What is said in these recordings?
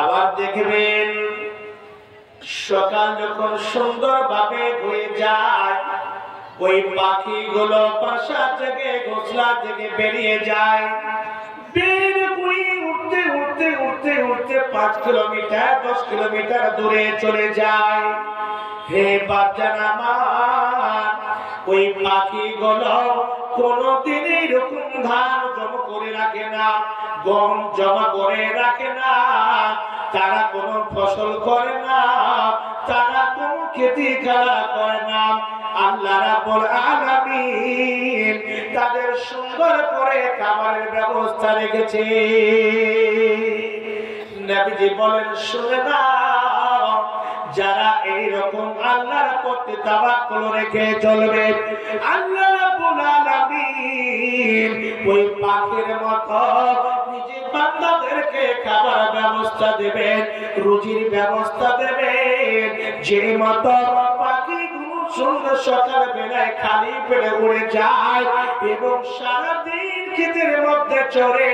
আবার দেখবেন সকাল যখন সুন্দরভাবে হয়ে যায়, ওই পাখিগুলো বাসা থেকে ঘোষলা থেকে বেরিয়ে যায়। বের হয়ে উঠতে উঠতে উঠতে উঠতে 5 কিলোমিটার 10 কিলোমিটার দূরে চলে যায়। হে বাচ্চারা আমার, ওই পাখিগুলো কোনদিন এরকম ধান জমা করে রাখে না, গম জমা করে রাখে না, তারা কোনো ফসল করে না, তারা কোনো খেতি খাড়া করে না। আল্লাহ রাব্বুল আলামিন তাদের সুন্দর করে খাবারের ব্যবস্থা রেখেছে। নবীজি বলেন, শুনে নাও, যারা এইরকম আল্লাহর প্রতি তাওয়াক্কুল রেখে চলবে, আল্লাহ রাব্বুল আলামিন ওই পাখির মতো নিজে বান্দাদেরকে খাবার ব্যবস্থা দেবেন, রুজির ব্যবস্থা দেবেন। যে মতো পাখিগুলো সুন্দর সকাল বেলায় খালি পেটে উড়ে যায় এবং সারাদিন ক্ষেতের মধ্যে চড়ে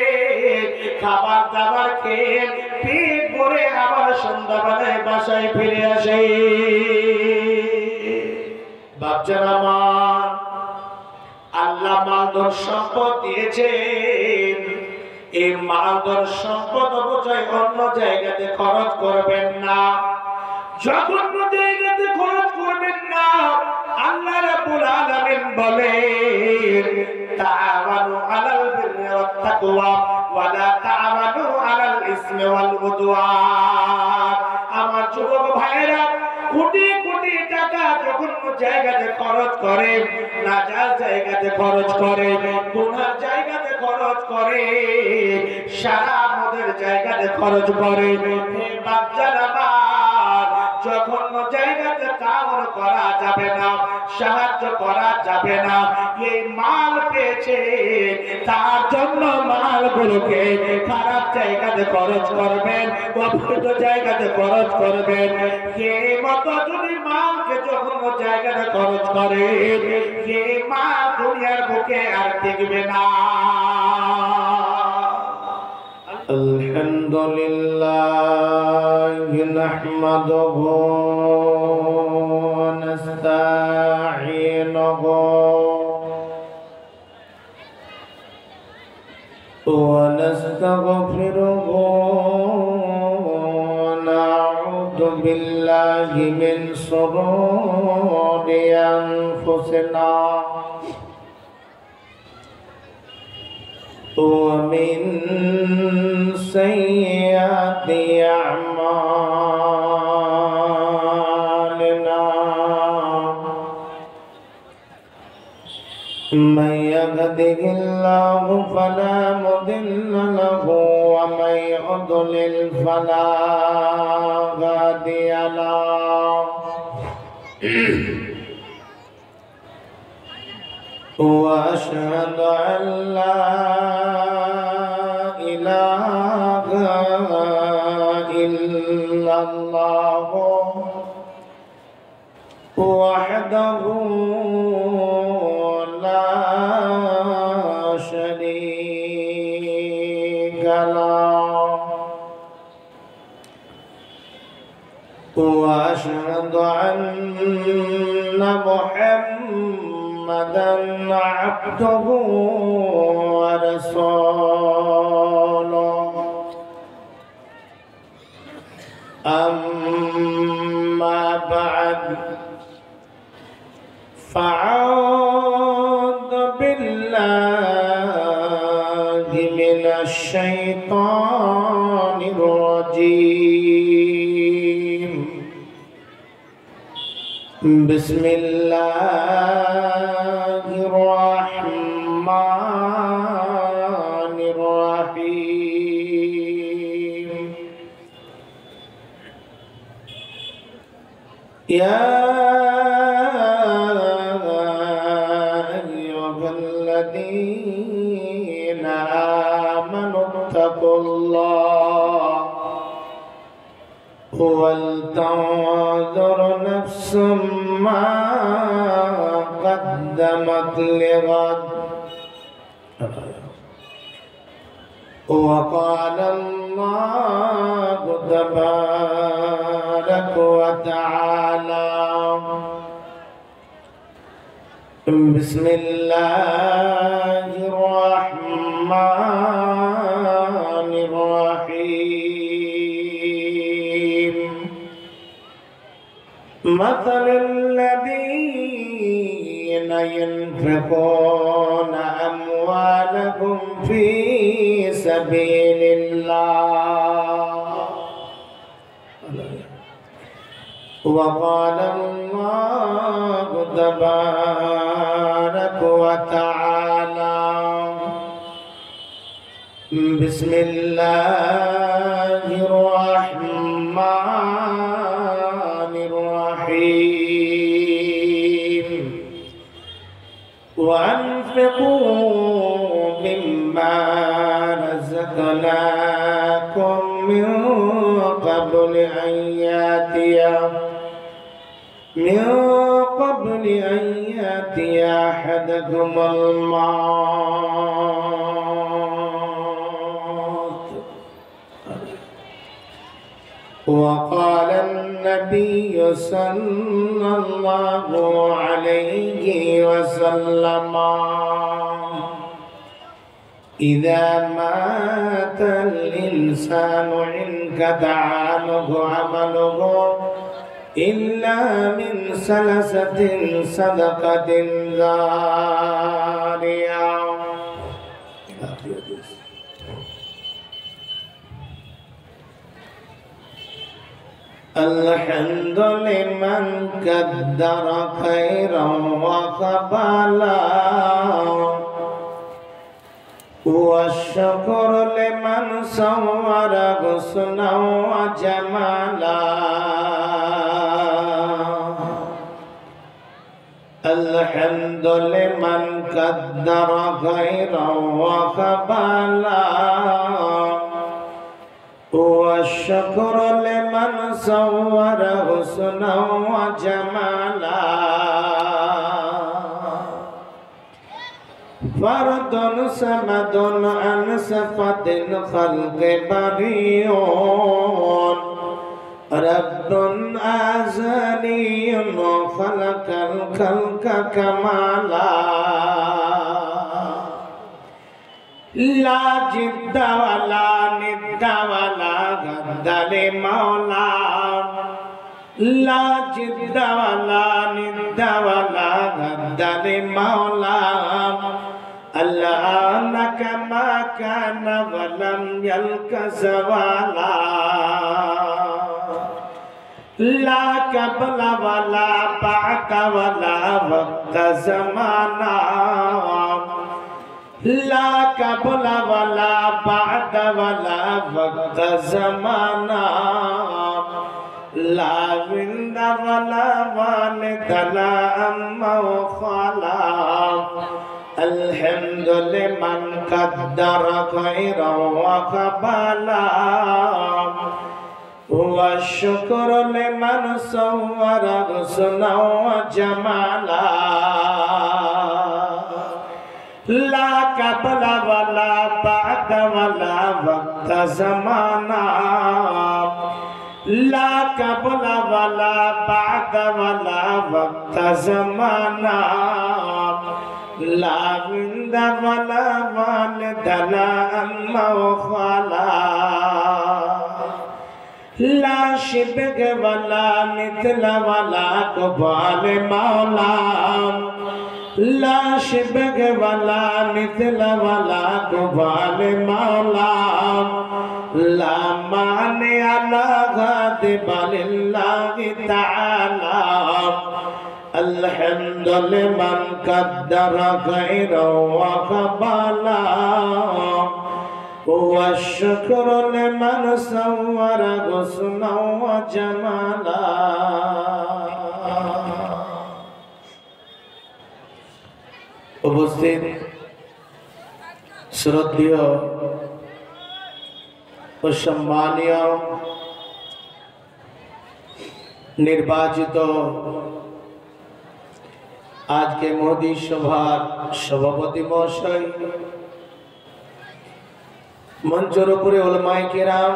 খাবার দাবার খেয়ে পেট ভরে আবার সন্ধ্যাবেলায় বাসায় ফিরে আসে। বাচ্চারা আমার, আল্লাহ মালধন সম্পদ দিয়েছেন, এই মালধন সম্পদ অবশ্যই অন্য জায়গাতে খরচ করবেন না, জঘন্য জায়গাতে খরচ করবেন না। আল্লাহ রাব্বুল আলামিন বলেন, তাআওয়ানু আলাল বিররি ওয়াত তাকওয়া ওয়া লা তাআওয়ানু আলাল ইসমি ওয়াল উদওয়ান। আমার যুবক ভাইরা, কোটি কোটি টাকা যখন জায়গাতে খরচ করে, নাজায়েজ জায়গাতে খরচ করে, গুনার জায়গাতে খরচ করে, সারা মদের জায়গাতে খরচ করে, হে বাচ্চারা আমার, যখন জায়গাতে তাওয়ার করা যাবে না, সাহায্য করা যাবে না, এই মাল পেয়েছে তার জন্য মালগুলোকে খারাপ জায়গাতে খরচ করবেন, অবৈধ জায়গাতে খরচ করবেন। কে মতো যদি মালকে যখন জায়গাতে খরচ করে, কে মা দুনিয়ার বুকে আর দেখবে না। আলহামদুলিল্লাহ নাহমাদুহু ওয়া নাস্তাঈনুহু ওয়া নাস্তাগফিরুহু ওয়া নাউযু বিল্লাহি মিন শুরুরি আনফুসিনা ومن سيئات أعمالنا من يهده الله فلا مضل له ومن يضلل فلا هادي له وأشهد أن لا إله إلا الله وحده لا شريك له وأشهد أن محمدًا عبده ورسوله أما بعد فأعوذ بالله من الشيطان الرجيم بسم الله الرحمن الرحيم يا أيها الذين آمنوا اتقوا الله ولتنظر نفس ما قدمت لغد وقال الله تبارك وتعالى بسم الله الرحمن الرحيم مثل الذين ينفقون أموالهم في سبيل الله وقال الله تبارك وتعالى بسم الله الرحمن الرحيم وأنفقوا مما رزقناكم من قبل أن يأتي أحدكم الموت وقال النبي صلى الله عليه وسلم إذا مات الإنسان انقطع عنه عمله إلا من سلسة صدقة جارية. الحمد لمن قدر خيرا وقبلا والشكر لمن صور حسنا وجمالا الحمد لمن قدر خيرا وقبلا والشكر لمن صور حسنا وجمالا فرد صمد عن صفة الخلق بريء رب أزلي خلق الخلق كمالا لا جد ولا ند ولا غد لمولا لا جد ولا ند ولا غد لمولا الآن كما كان ولم يلك زوالا لا قبل ولا بعد ولا وقت زمانا لا قبل ولا بعد ولا وقت زمانا لا ولد ولا والد لا أم وخالا الحمد لمن قدر خيرا وقبلا والشكر لمن صور حسنا وجمالا لا قبل ولا بعد ولا وقت زمانا لا قبل ولا بعد ولا وقت زمانا لا ولد ولا والد لا أم وخالا لا شبه ولا مثل ولا قبال مولا لا شبه ولا مثل ولا قبال مولا لا مانع لا غاضب لله تعالى الحمد لمن قدر خيرا وقبلا والشكر لمن صور حسنا وجمالا উপস্থিত শ্রদ্ধেয় ও সম্মানীয় নির্বাচিত আজকে মোদী সভার সভাপতি মহাশয়, মঞ্চের উপরে উলামায়ে কেরাম,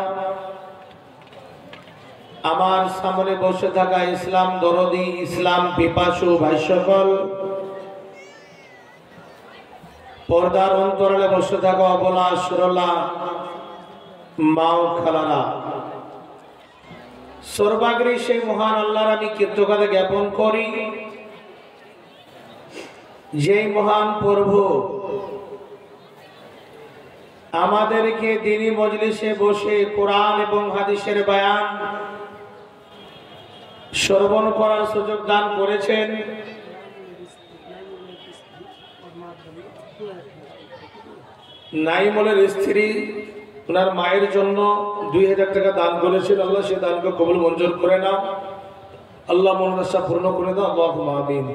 আমার সামনে বসে থাকা ইসলাম দরদি, ইসলাম পিপাসু ভাই সকল, পর্দার অন্তরালে বসে থাকা অবলা সুরলা মা ও খালারা, সর্বাগ্রী সেই মহান আল্লাহর আমি কৃতজ্ঞতা জ্ঞাপন করি, যেই মহান প্রভু আমাদেরকে দ্বীনি মজলিসে বসে কোরআন এবং হাদিসের বয়ান শ্রবণ করার সুযোগ দান করেছেন। নাইমুলের স্ত্রী ওনার মায়ের জন্য 2000 টাকা দান করেছেন। আল্লাহ সে দানকে কবুল মঞ্জুর করে নাও, আল্লাহ মনের আশা পূর্ণ করে দাও, আল্লাহুম্মা আমিন।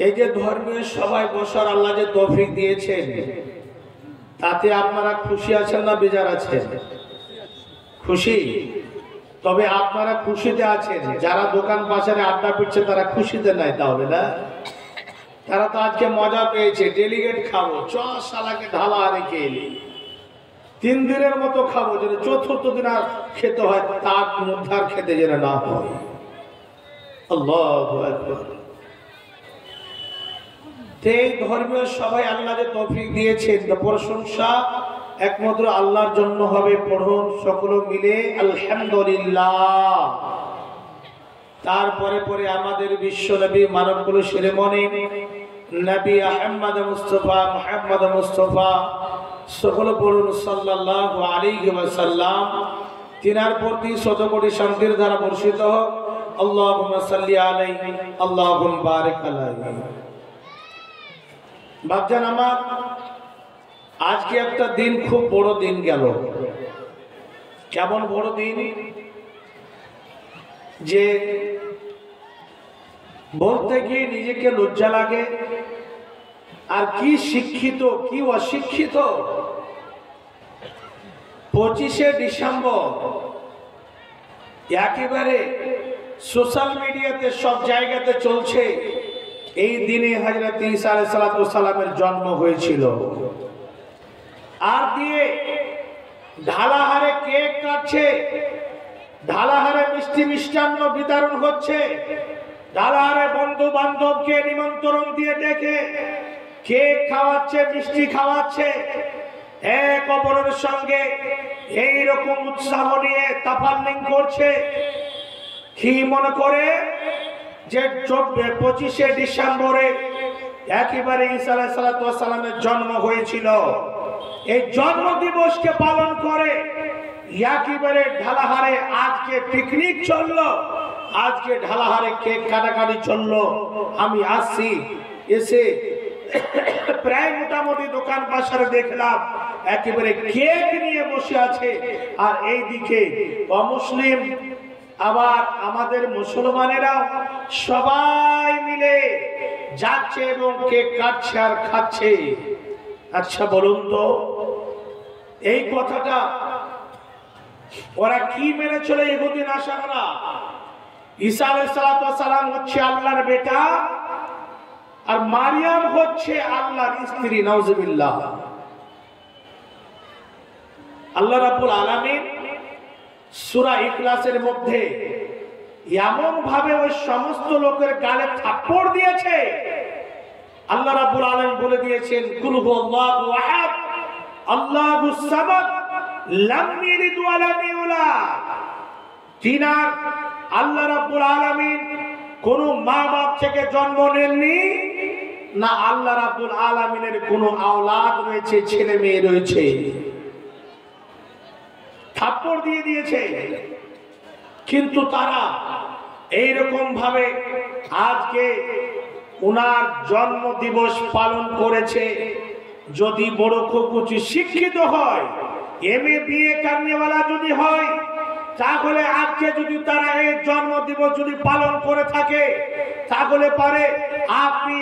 এই যে ধর্মীয় সভায় বসার আল্লাহ যে তৌফিক দিয়েছেন, তাতে আপনারা খুশি আছেন না বেজার আছেন? খুশি। তবে আপনারা খুশিতে আছেন, যারা দোকান বাজারে আড্ডা পিটছে তারা খুশিতে নাই, তাহলে না? তারা তো আজকে মজা পেয়েছে, ডেলিগেট খাবো, শালাকে ঢালা রেখে এলি 3 দিনের মতো খাবো, যেন চতুর্থ দিন আর খেতে হয় তার মধ্যে আর খেতে যেন না হয়। আল্লাহু আকবার। এই ধর্মীয় সবাই আল্লাহ যে তৌফিক দিয়েছেন, প্রশংসা একমাত্র আল্লাহর জন্য হবে। পড়ুন সকলে মিলে আলহামদুলিল্লাহ। তারপরে পরে আমাদের বিশ্ব নবী মানবকুল শিরোমণি নবী আহমদ মুস্তফা সকলে পড়ুন সাল্লাল্লাহু আলাইহি ওয়াসাল্লাম। তিনার প্রতি শতকোটি শান্তির ধারা বর্ষিত হোক। আল্লাহুম্মা সাল্লি আলাইহি, আল্লাহুম্মা বারিক আলাইহি। বাপজান আমার, আজকে একটা দিন, খুব বড় দিন গেল। কেমন বড় দিন যে বলতে গিয়ে নিজেকে লজ্জা লাগে। আর কি শিক্ষিত কি অশিক্ষিত। 25শে ডিসেম্বর একেবারে সোশ্যাল মিডিয়াতে সব জায়গাতে চলছে, এই দিনে হযরত ঈসা আলাইহিস সালামের জন্ম হয়েছিল। আর দিয়ে ঢালাহারে কেক কাটছে, ঢালাহারে মিষ্টি মিষ্টান্ন বিতরণ হচ্ছে, ঢালাহারে বন্ধু বান্ধবকে নিমন্ত্রণ দিয়ে ডেকে কেক খাওয়াচ্ছে, মিষ্টি খাওয়াচ্ছে। এক অপরের সঙ্গে এইরকম উৎসাহ নিয়ে তাফাল্লিং করছে। কি মনে করে যে 25শে ডিসেম্বরে একেবারে ঈসা আলাইহিস সালামের জন্ম হয়েছিল। এই জন্ম দিবসকে পালন করে একেবারে ঢালাহারে আজকে পিকনিক চললো, আজকে ঢালাহারে কেক কাটাকাটি চললো। আমি আসছি, এসে প্রায় মোটামুটি দোকান পাশারে দেখলাম একেবারে কেক নিয়ে বসে আছে। আর এইদিকে অমুসলিম আবার আমাদের মুসলমানেরা সবাই মিলে যাচ্ছে এবং কেক কাটছে আর খাচ্ছে। আচ্ছা বলুন তো, এই কথাটা ওরা কি মেনে চলে ইহুদি নাসারারা? ঈসা আলাইহিস সালাম হচ্ছে আল্লাহর বেটা আর মারিয়াম হচ্ছে আল্লাহর স্ত্রী। নাউজুবিল্লাহ। আল্লাহ রাব্বুল আলামিন সূরা ইখলাসের মধ্যে এমন ভাবে ওই সমস্ত লোকের গালে থাপ্পড় দিয়েছে, আল্লাহ রাব্বুল আলামিন বলে দিয়েছেন কুল হুয়াল্লাহু আহাদ আল্লাহুস সামাদ লাম ইয়ালিদ ওয়া লাম ইউলাদ। তিনার আল্লাহ রাব্বুল আলামিন কোন মা বাপ থেকে জন্ম নেননি, না আল্লাহ রাব্বুল আলামিনের কোন আওলাদ রয়েছে, ছেলে মেয়ে রয়েছে। থাপ্পড় দিয়ে দিয়েছে। কিন্তু তারা এইরকম ভাবে আজকে উনার জন্ম দিবস পালন করেছে। যদি বড় খুব উঁচু শিক্ষিত হয়, এমএ বিএ কারনেওয়ালা যদি হয়, তাহলে আজকে যদি তারা এই জন্ম দিবস যদি পালন করে থাকে, তাহলে পারে আপনি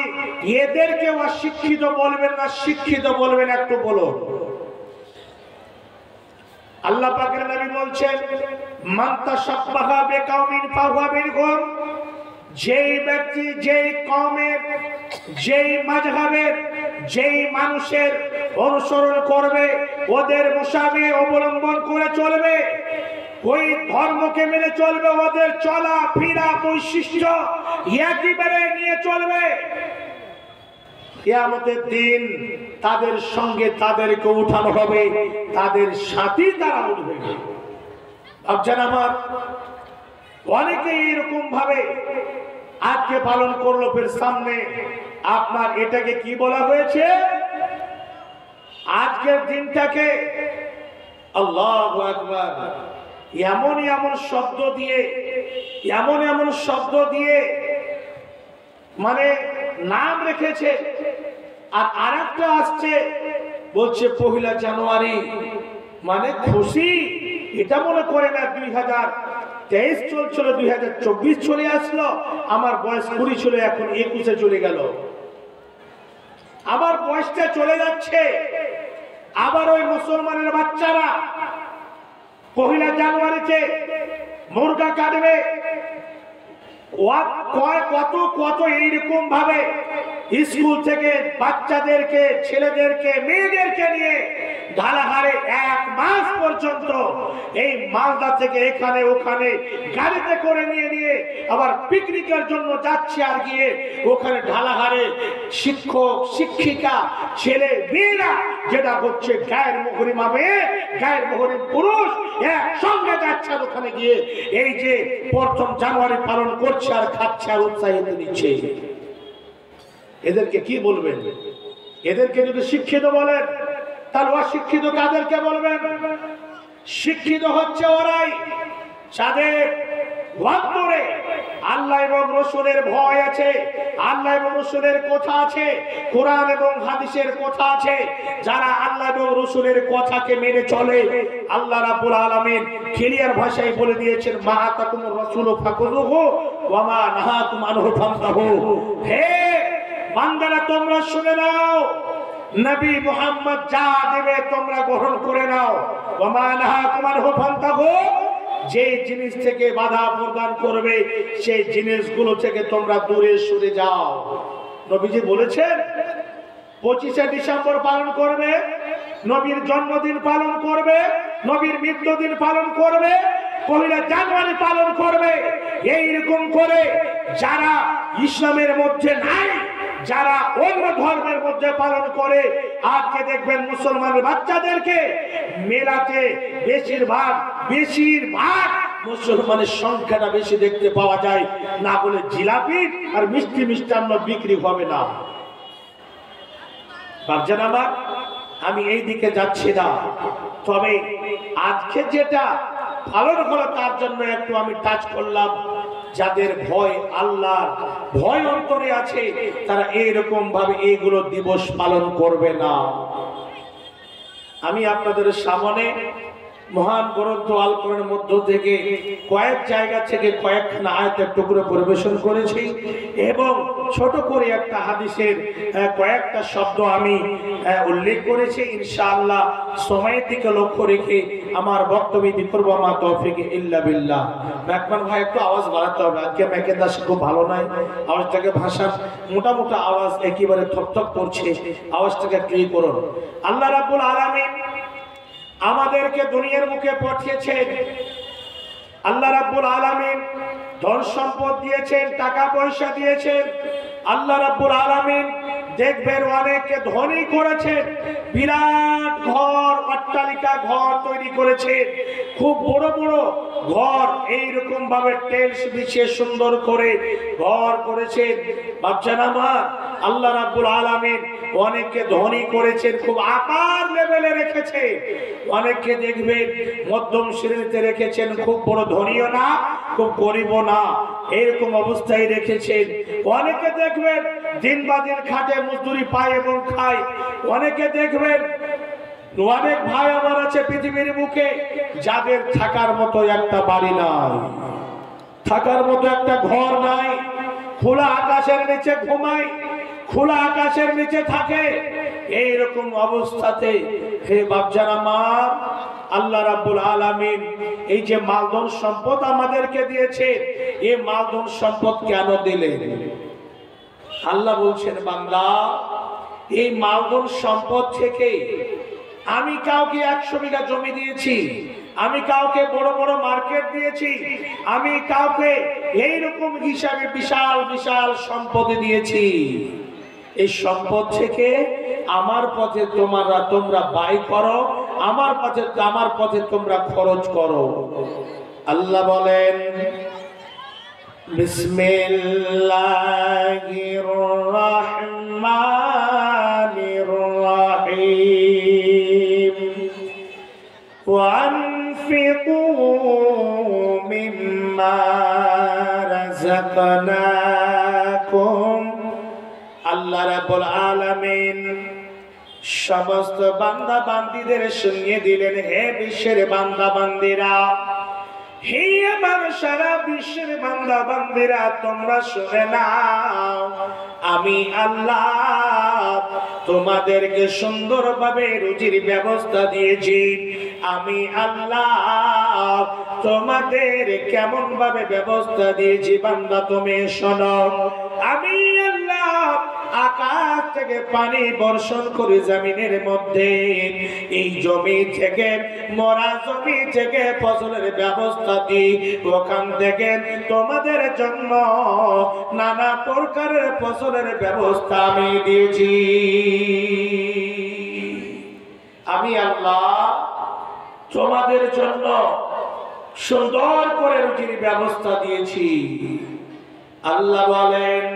এদেরকে অশিক্ষিত বলবেন না শিক্ষিত বলবেন, একটু বলুন। আল্লাহ পাকের নবী বলছেন মান তাশাব্বাহা বিকাউমিন ফাহুয়া মিনহুম, যেই ব্যক্তি যেই কওমের যেই মাযহাবের যেই মানুষের অনুসরণ করবে, ওদের মুসাবে অবলম্বন করে চলবে, ওই ধর্মকে মেনে চলবে, ওদের চলা ফিরা বৈশিষ্ট্য একেবারে নিয়ে চলবে, কিয়ামতের দিন তাদের সঙ্গে তাদেরকে উঠানো হবে, তাদের সাথে তারা উঠবে। ভাবছেন আমার অনেকে এরকম ভাবে আজকে পালন করলো, ফের সামনে আপনার এটাকে কি বলা হয়েছে, আজকের দিনটাকে আল্লাহু আকবার এমন এমন শব্দ দিয়ে, এমন এমন শব্দ দিয়ে মানে নাম রেখেছে। আর আরেকটা আসছে বলছে 1 জানুয়ারি মানে খুশি, এটা মনে করে না 2023 চলছিল, 2024 চলে আসলো, আমার বয়স 20 ছিল, এখন 21-এ চলে গেল, আবার বয়সটা চলে যাচ্ছে। আবার ওই মুসলমানের বাচ্চারা 1 জানুয়ারিতে মুরগা কাটবে, কত কত এইরকম ভাবে স্কুল থেকে বাচ্চাদেরকে, ছেলেদেরকে, মেয়েদেরকে নিয়ে ঢালাহারে 1 মাস পর্যন্ত এই মালদা থেকে এখানে ওখানে গাড়িতে করে নিয়ে আবার পিকনিকের জন্য যাচ্ছে, আর গিয়ে ওখানে ঢালাহারে শিক্ষক শিক্ষিকা ছেলে মেয়েরা যেটা হচ্ছে গায়ের মুহরিম মেয়ে গায়ের মুহরিম পুরুষ একসঙ্গে যাচ্ছে, ওখানে গিয়ে এই যে 1 জানুয়ারি পালন করছে আর খাচ্ছে আর উৎসাহিত নিচ্ছে। এদেরকে কি বলবেন? এদেরকে যদি শিক্ষিত বলেন তাহলে অশিক্ষিত কাদেরকে বলবেন? শিক্ষিত হচ্ছে ওরাই যাদের অন্তরে আল্লাহ এবং রাসূলের ভয় আছে, আল্লাহ এবং রাসূলের কথা আছে, কোরআন এবং হাদিসের কথা আছে, যারা আল্লাহ এবং রাসূলের কথাকে মেনে চলে। আল্লাহ রাব্বুল আলামিন ক্লিয়ার ভাষায় বলে দিয়েছেন, মা আতাকুমুর রাসূলু ফাকুযুহু ওয়া মা নাহাকুম আনহু ফান্তাহু। হে বান্দারা তোমরা শুনে নাও, নবী মুহাম্মদ যা দেবে তোমরা গ্রহণ করে নাও, ওয়া মা নাহাকুম আনহু ফান্তাহু, যে জিনিস থেকে বাধা প্রদান করবে সেই জিনিসগুলো থেকে তোমরা দূরে সরে যাও। নবীজি বলেছেন 25শে ডিসেম্বর পালন করবে, নবীর জন্মদিন পালন করবে, নবীর মৃত্যুদিন পালন করবে, 1 জানুয়ারি পালন করবে। এইরকম করে যারা ইসলামের মধ্যে নাই, যারা অন্য ধর্মের মধ্যে পালন করে, আজকে দেখবেন মুসলমানের বাচ্চাদেরকে মেলাতে বেশিরভাগ মুসলমানের সংখ্যাটা বেশি দেখতে পাওয়া যায়, না বলে জিলাপি আর মিষ্টি মিষ্টান্ন বিক্রি হবে না। ভাবছেন আমার, আমি এই দিকে যাচ্ছি না, তবে আজকে যেটা পালন হলো তার জন্য একটু আমি টাচ করলাম। যাদের ভয়, আল্লাহর ভয় অন্তরে আছে, তারা এইরকম ভাবে এইগুলো দিবস পালন করবে না। আমি আপনাদের সামনে মহান গ্রন্থ আল কোরআনের মধ্য থেকে কয়েক জায়গা থেকে কয়েকখানা আয়াতের টুকরো পরিবেশন করেছি এবং ছোট করে একটা হাদিসের কয়েকটা শব্দ আমি উল্লেখ করেছি। ইনশাআল্লাহ সময়ের দিকে লক্ষ্য রেখে আমার বক্তব্য দিতে করব। মা তৌফিক ইল্লা বিল্লাহ। মেহমান ভাই একটু আওয়াজ বাড়াতে হবে, আজকে মেকের দাস খুব ভালো নাই, আওয়াজটাকে ভাষা মোটা আওয়াজ একেবারে থকথক করছে, আওয়াজটাকে একটু করুন। আল্লাহ রাব্বুল আলামিন আমাদেরকে দুনিয়ার মুখে পাঠিয়েছেন। আল্লাহ রাব্বুল আলামিন ধন সম্পদ দিয়েছেন, টাকা পয়সা দিয়েছেন। আল্লাহ রাব্বুল আলামিন দেখবেন অনেককে ধনী করেছেন, বিরাট ঘর, অট্টালিকা ঘর তৈরি করেছেন, খুব বড় বড় ঘর, এইরকম ভাবে টেলস বিছিয়ে সুন্দর করে ঘর করেছেন। বাচ্চারা আমার, আল্লাহ রাব্বুল আলামিন অনেককে ধনী করেছেন, খুব আপার লেভেলে রেখেছে। অনেককে দেখবেন মধ্যম শ্রেণীতে রেখেছেন, খুব বড় ধনীও না খুব গরিবও না, এরকম অবস্থায় রেখেছেন। অনেকে দেখবেন দিন বাদিন খাটে মজদুরি পায় এবং খায়। অনেকে দেখবেন, অনেক ভাই আমার আছে পৃথিবীর বুকে যাদের থাকার মতো একটা বাড়ি নাই, থাকার মতো একটা ঘর নাই, খোলা আকাশের নিচে ঘুমায়, খোলা আকাশের নিচে থাকে। এইরকম অবস্থাতে হে বাপজান আমার, আল্লাহ রাব্বুল আলামিন এই যে মালধন সম্পদ আমাদেরকে দিয়েছে, এই মালধন সম্পদ কেন দিলেন? আল্লাহ বলছেন, বান্দা, এই মালধন সম্পদ থেকে আমি কাউকে 100 বিঘা জমি দিয়েছি, আমি কাউকে বড় বড় মার্কেট দিয়েছি, আমি কাউকে এইরকম হিসাবে বিশাল বিশাল সম্পদ দিয়েছি। এই সম্পদ থেকে আমার পথে তোমরা ব্যয় করো, আমার পথে তোমরা খরচ করো। আল্লাহ বলেন, বিসমিল্লাহির রহমানির রহিম। وأنفقوا مما رزقناكم। আল্লাহ রাব্বুল আলামিন সমস্ত বান্দা বান্দীদের শুনিয়ে দিলেন, হে বিশ্বের বান্দা বান্দীরা, হে আমার সারা বিশ্বের বান্দা বান্দীরা, তোমরা শুনে নাও, আমি আল্লাহ তোমাদেরকে সুন্দরভাবে রুজির ব্যবস্থা দিয়েছি। আমি আল্লাহ তোমাদের কেমন ভাবে ব্যবস্থা দিয়েছি বান্দা তুমি শোনো। আমি আল্লাহ আকাশ থেকে পানি বর্ষণ করে জমিনের মধ্যে, এই জমি থেকে মরা জমি থেকে ফসলের ব্যবস্থা দিই, ওখান থেকে তোমাদের জন্য নানা প্রকারের ফসলের ব্যবস্থা আমি দিয়েছি। আমি আল্লাহ তোমাদের জন্য সুন্দর করে রুজির ব্যবস্থা দিয়েছি। আল্লাহ বলেন,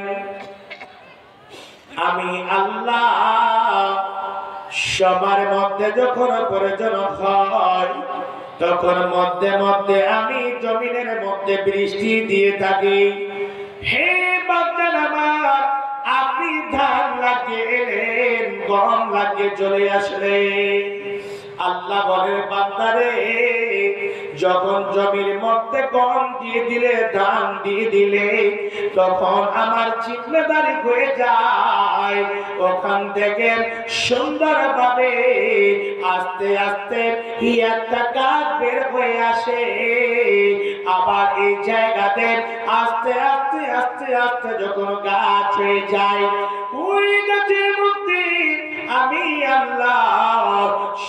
আমি আল্লাহ সবার মধ্যে যখন প্রয়োজন হয় তখন মধ্যে মধ্যে আমি জমিনের মধ্যে বৃষ্টি দিয়ে থাকি। হে বাচ্চারা আমার, আপনি ধান লাগিয়ে এলেন, গম লাগিয়ে চলে আসলেন। আল্লাহ বলে, বান্দারে, যখন জমির মধ্যে গম দিয়ে দিলে, ধান দিয়ে দিলে, তখন আমার জিম্মেদারি হয়ে যায় ওখান থেকে সুন্দরভাবে আস্তে আস্তে একটা গাছ বের হয়ে আসে। আবার এই জায়গাতে আস্তে আস্তে আস্তে আস্তে যখন গাছ হয়ে যায়, ওই গাছের মধ্যে আমি আল্লাহ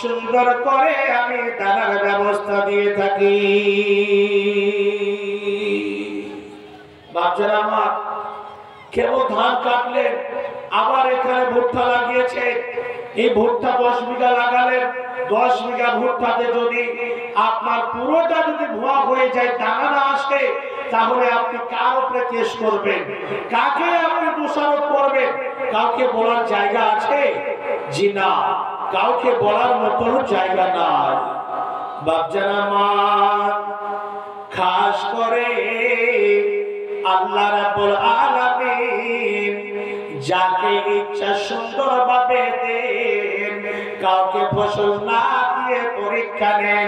সুন্দর করে আমি দানার ব্যবস্থা দিয়ে থাকি। বাচ্চারা আমার, কেবল ধান কাটলেন, আবার এখানে ভুট্টা লাগিয়েছে, এই ভুট্টা 10 বিঘা লাগালেন, 10 বিঘা ভুট্টাতে যদি আপনার পুরোটা যদি ভুয়া হয়ে যায়, দানা না আসে, তাহলে আপনি কার উপরে কেস করবেন? কাকে আপনি দোষারোপ করবেন? কাউকে বলার জায়গা আছে? জি না, কাউকে বলার মতো জায়গা নাই। বাপজানা আমার, খাস করে আল্লাহ রাব্বুল আলামিন যাকে ইচ্ছা সুন্দরভাবে দেন, কাউকে ফসল না দিয়ে পরীক্ষা নেন।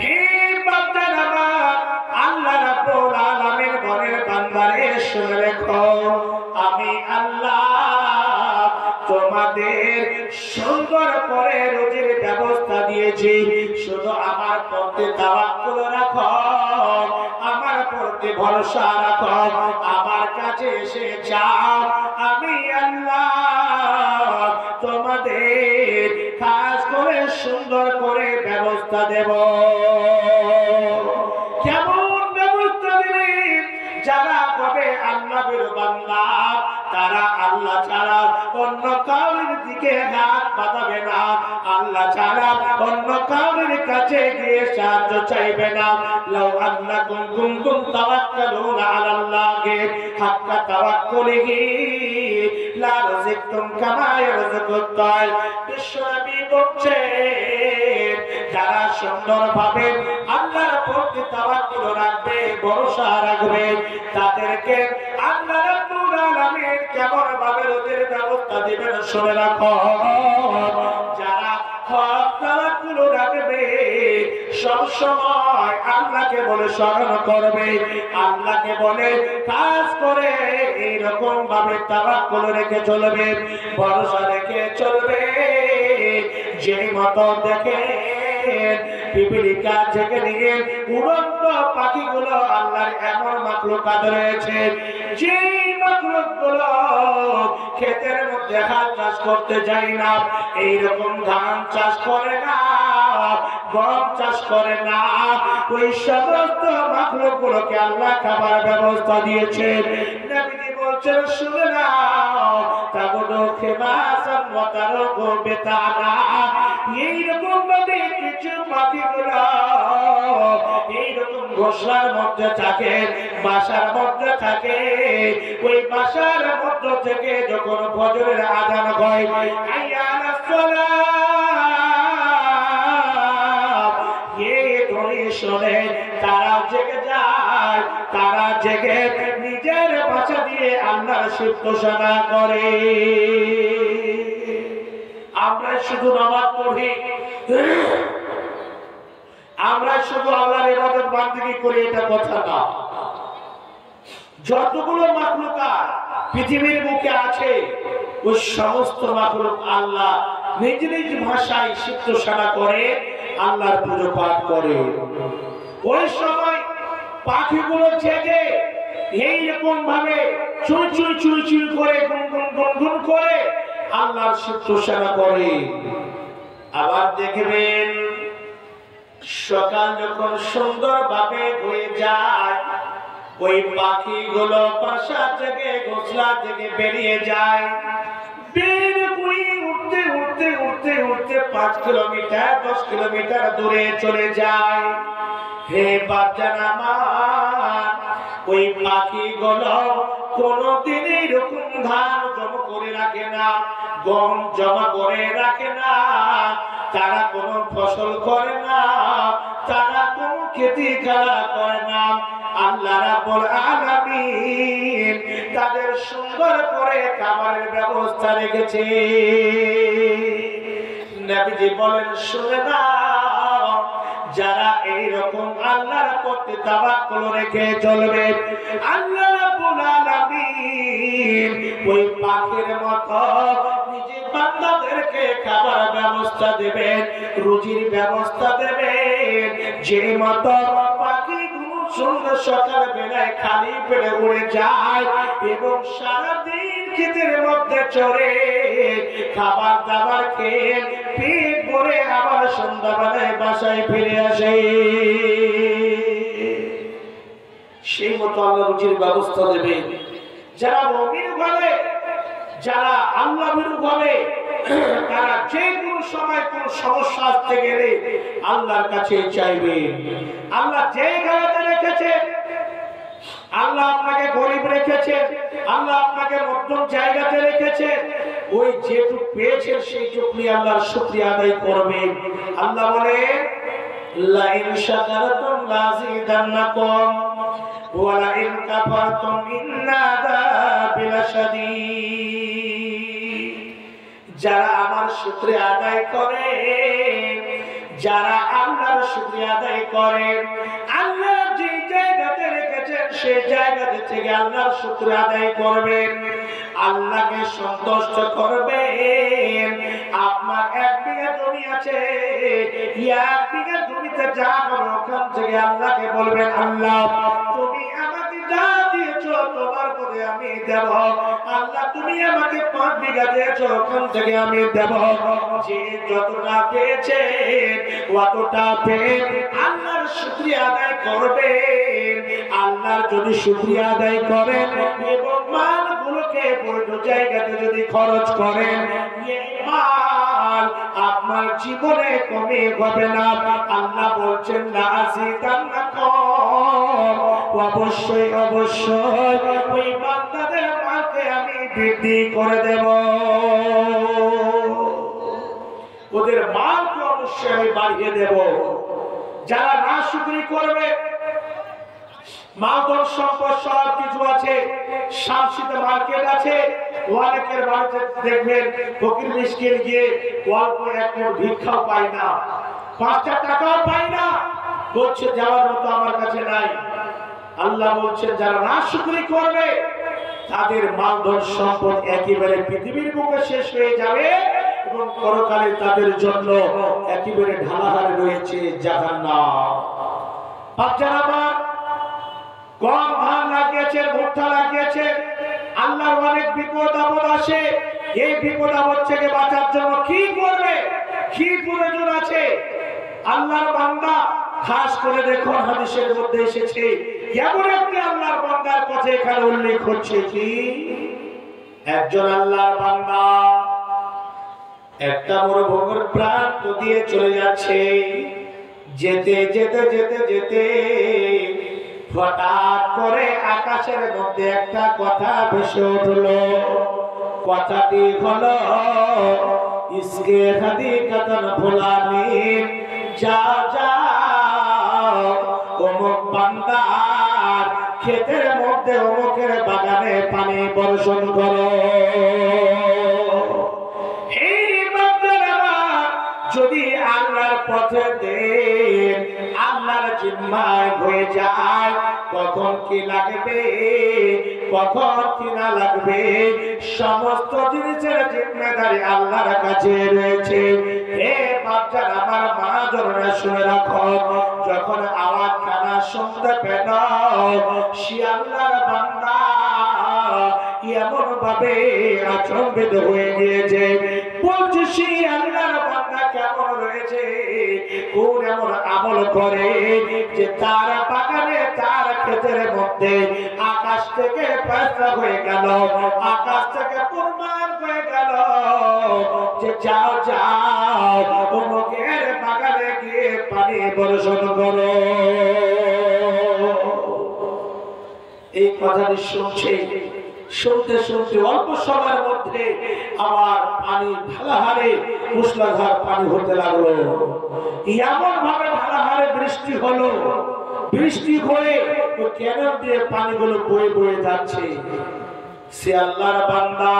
হে বাপজানা আমার, আল্লাহ রাব্বুল আলামিন বলেন, বান্দারে শুনে রেখো, আমি আল্লাহ তোমাদের সুন্দর করে রুজির ব্যবস্থা দিয়েছি। শুধু আমার প্রতি তাওয়াক্কুল রাখো, আমার প্রতি ভরসা রাখো, আমার কাছে এসে যাও, আমি আল্লাহ তোমাদের খাস করে সুন্দর করে ব্যবস্থা দেব। কেমন ব্যবস্থা দিবেন? যারা কবে আল্লাহর বান্দা, তারা আল্লাহ ছাড়া অন্য কাউরির দিকে হাত বাঁধাবে না, আল্লাহ ছাড়া অন্য কাউরির কাছে গিয়ে সাহায্য চাইবে না। লাউ আন্নাকুম কুনতুম তাওয়াক্কালুনা আলাল্লাহি হাক্কা তাওয়াক্কুলিহি লা রাযাকতুম কামা ইয়ারযুকুত তাইর। বিশ্বনবী বলছেন, যারা সুন্দরভাবে আল্লাহর প্রতি তাওয়াক্কুল রাখবে, ভরসা রাখবে, তাদেরকে আল্লাহ রাব্বুল আলামিন কেমন ভাবে রুজির ব্যবস্থা দিবেন শুনে রাখো। যারা হক তাওয়াক্কুল রাখবে, সব সময় আল্লাহকে বলে স্মরণ করবে, আল্লাহকে বলে কাজ করে, এইরকম ভাবে তাওয়াক্কুল রেখে চলবে, ভরসা রেখে চলবে। যে মতো দেখে পিপিলিকা থেকে নিয়ে উড়ন্ত পাখিগুলো আল্লাহর এমন মাখলুকাত রয়েছে যে মাখলুকগুলো ক্ষেতের মধ্যে হাল চাষ করতে যায় না, এইরকম ধান চাষ করে না, গম চাষ করে না, ওই সমস্ত মাখলুকগুলোকে আল্লাহ খাবার ব্যবস্থা দিয়েছেন। নবীজি বলছেন শুনে নাও, তাগুদু খিমাসান ওয়া তারুকু বিতানা। এইরকম ভাবে কিছু পাখিগুলো এইরকম ঘোষণার মধ্যে থাকে, বাসার মধ্যে থাকে, ওই বাসার মধ্যে থেকে যখন ফজরের আযান হয়, হাইয়া আলাস সালাত, এই ধ্বনি শুনে তারা জেগে যায়, তারা জেগে নিজের ভাষা দিয়ে আল্লাহর শুকরিয়া করে। আমরা শুধু নামাজ পড়ি, আমরা শুধু আল্লাহর ইবাদত বান্দেগী করি, এটা কথা না। যতগুলো মাখলুকাত পৃথিবীর বুকে আছে ওই সমস্ত মাখলুক আল্লাহ নিজ নিজ ভাষায় শুকরিয়া করে, আল্লাহর পুজো পাঠ করে। ওই সময় পাখিগুলো জেগে এইরকম ভাবে চুই চুই চুই চুই করে গুনগুন করে আল্লাহর শুকরিয়া করে। আবার দেখবেন সকাল যখন সুন্দরভাবে হয়ে যায়, ওই পাখিগুলো বাসা থেকে ঘোষলা থেকে বেরিয়ে যায়, বের হয়ে উঠতে উঠতে উঠতে উঠতে 5 কিলোমিটার 10 কিলোমিটার দূরে চলে যায়। হে বাচ্চারা আমার, ওই পাখিগুলো কোনদিন এরকম ধান জমা করে রাখে না, গম জমা করে রাখে না, তারা কোনো ফসল করে না, তারা কোনো খেতি খাড়া করে না। আল্লাহ রাব্বুল আলামিন তাদের সুন্দর করে খাবারের ব্যবস্থা রেখেছে। নবীজি বলেন শুনে নাও, যারা এইরকম আল্লাহর প্রতি তাওয়াক্কুল রেখে চলবে, আল্লাহ রাব্বুল আলামিন ওই পাখির মতো নিজে বান্দাদেরকে খাবার ব্যবস্থা দেবেন, রুজির ব্যবস্থা দেবেন। যে মতো পাখিগুলো সুন্দর সকাল বেলায় খালি পেটে উড়ে যায় এবং সারাদিন ক্ষেতের মধ্যে চড়ে খাবার দাবার খেয়ে পেট ভরে আবার সন্ধ্যাবেলায় বাসায় ফিরে আসে, সেই মতো আল্লাহ রুজির ব্যবস্থা দেবেন। যারা মুমিন হবে, যারা আল্লাহ ভীরু হবে, তারা যে কোনো সময় কোন সমস্যা আসতে গেলে আল্লাহর কাছে চাইবে। আল্লাহ যে গাড়িতে রেখেছে, আল্লাহ আপনাকে গরিব রেখেছে, আল্লাহ আপনাকে মধ্যম জায়গাতে রেখেছে, ওই যেটুকু পেয়েছেন সেইটুকু নিয়ে আল্লাহর শুকরিয়া আদায় করবেন। আল্লাহ বলে লা ইন শাকারতুম লাযিদান্নাকুম ওয়া লা ইন কাফারতুম ইন্না আযাবি লাশাদীদ। যারা আমার শুকরিয়া আদায় করে, যারা আল্লাহর শুকরিয়া আদায় করে, আল্লাহ যে জায়গাতে রেখেছেন সেই জায়গাতে থেকে আল্লাহর শুকরিয়া আদায় করবেন, আল্লাহকে সন্তুষ্ট করবেন। আপনার 1 বিঘা জমি আছে, 1 বিঘা জমিতে যা করো ওখান থেকে আল্লাহকে বলবেন, আল্লাহ তুমি আমাকে যা দিয়েছো তোমার করে আমি দেব। আল্লাহ তুমি আমাকে 5 বিঘা দিয়েছো, ওখান থেকে আমি দেব। যে যতটা পেয়েছে অতটা পেয়ে আল্লাহর শুকরিয়া আদায় করবেন। আল্লাহর যদি শুকরিয়া আদায় করেন এবং মালগুলোকে বৈধ জায়গাতে যদি খরচ করেন, এই মাল আপনার জীবনে কমে হবে না। আল্লাহ বলছেন না আজিদান্নাকুম, অবশ্যই অবশ্যই ওই বান্দাদের মালকে আমি বৃদ্ধি করে দেব, ওদের মালকে অবশ্যই আমি বাড়িয়ে দেব। যারা নাশুকরি করবে, মাদক সম্পদ সব কিছু আছে, সামসিতে মার্কেট আছে, অনেকের বাড়িতে দেখবেন ফকির মিসকিন গিয়ে অল্প এক মুঠ ভিক্ষাও পায় না, 5টা টাকাও পায় না, বলছে যাওয়ার মতো আমার কাছে নাই। আল্লাহ বলছেন যারা নাশুকরি করবে তাদের মালধন সম্পদ একেবারে পৃথিবীর বুকে শেষ হয়ে যাবে এবং পরকালে তাদের জন্য এত একেবারে ঢালাহারে রয়েছে জাহান্নাম। বাচ্চারা আমার কম ধান লাগিয়েছে, ভুট্টা লাগিয়েছে, আল্লাহর অনেক বিপদ আপদ আসে। এই বিপদ আপদ থেকে বাঁচার জন্য কি করবে, কি প্রয়োজন আছে? আল্লাহর বান্দা খাস করে দেখুন হাদিসের মধ্যে এসেছে, এমন একটি আল্লাহর বান্দার কথা এখানে উল্লেখ হচ্ছে কি একজন আল্লাহর বান্দা একটা মরুভূমির প্রান্ত দিয়ে চলে যাচ্ছে। যেতে যেতে যেতে যেতে হঠাৎ করে আকাশের মধ্যে একটা কথা ভেসে উঠলো। কথাটি হলো ইসকে হাদিকাতান ফুলানি, যা যা অমুক বান্দার ক্ষেতের মধ্যে অমুকের বাগানে পানি বর্ষণ করো। যদি আল্লাহর পথে দেন, আল্লাহর জিম্মায় হয়ে যায়, কখন কি লাগবে কখন কি না লাগবে সমস্ত জিনিসের জিম্মেদারি আল্লাহর কাছে রয়েছে। হে বাচ্চারা আমার মা জনরা শুনে রাখো, যখন আওয়াজ কানা শুনতে পেল সে আল্লাহর বান্দা এমন ভাবে আচম্বিত হয়ে গিয়েছে। বলছে সে আল্লাহর বান্দা কেমন রয়েছে, কোন এমন আমল করে যে তার বাগানে তার ক্ষেতের মধ্যে আকাশ থেকে ফয়সালা হয়ে গেল, আকাশ থেকে প্রমাণ হয়ে গেল যে যাও যাও অমুকের বাগানে গিয়ে পানি বর্ষণ করো। এই কথাটি শুনতে শুনতে অল্প সময়ের মধ্যে আবার পানি ঢালাহারে মুষলধার পানি হতে লাগলো। এমন ভাবে ঢালাহারে বৃষ্টি হলো, বৃষ্টি হয়ে কেন দিয়ে পানিগুলো বয়ে বয়ে যাচ্ছে। সে আল্লাহর বান্দা